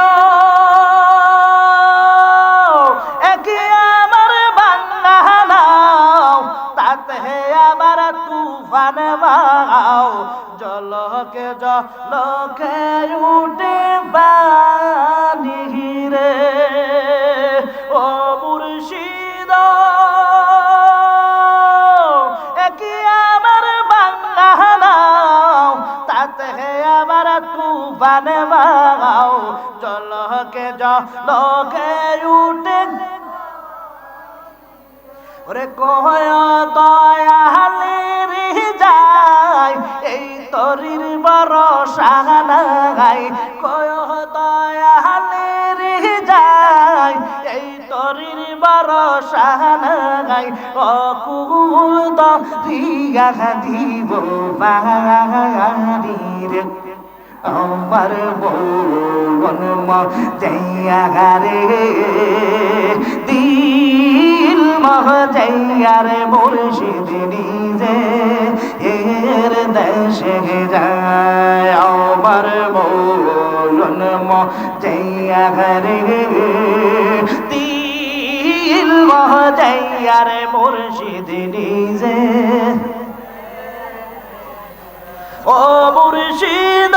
একে আমার বাংলাও তাতে আবার তুফান বাও জলকে জলকে উঠে বানি রে ও মুর্শিদ একে আমার বাংলাও তাতে আবার তুফান বাও জলকে জলকে উঠে ওরে কয় দয়ালের যায় এই তরির ভরসা নাই কয় দয়ালের যায় এই তরির ভরসা নাই অকুল দিয়া দিব বাড়ির আমার বোন জয়ারে দিল মহজয়ারে মুর্শিদ নিজে এর দেশে যায় আমার বোন জয়ারে দিল মহজয়ারে মুর্শিদ নিজে ও মুর্শিদ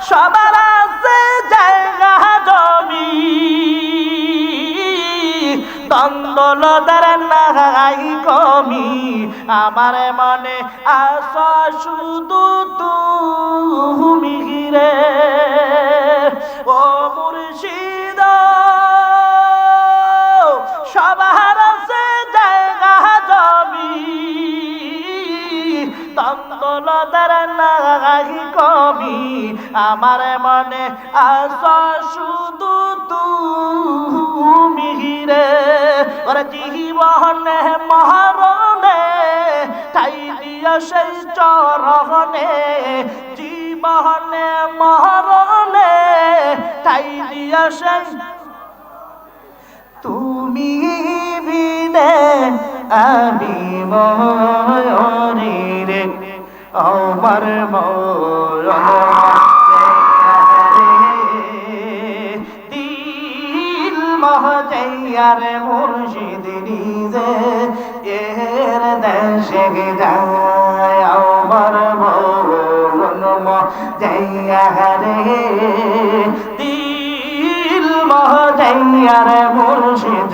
সবার আছে জায়গা জমি দ্বন্দ্বলতার নাই কমি আমার মনে আশা শুধু তুমি রে ও মুর্শিদ সবার আছে জায়গা জমি দ্বন্দ্বলতার নাই কমি আমার মনে আশা শুধু তুমি রে ওরে জীবনে মরণে ঠাই দিয়া সেই চরণে জীবনে মরণে ঠাই দিয়া সেই তুমি বিনে আমি মরি রে আমার দিল মহজয়ার মুর্শিদ নিজে এর দেশে যায় আমার বোন মহজয়ারে দিল মহজয়ার মুর্শিদ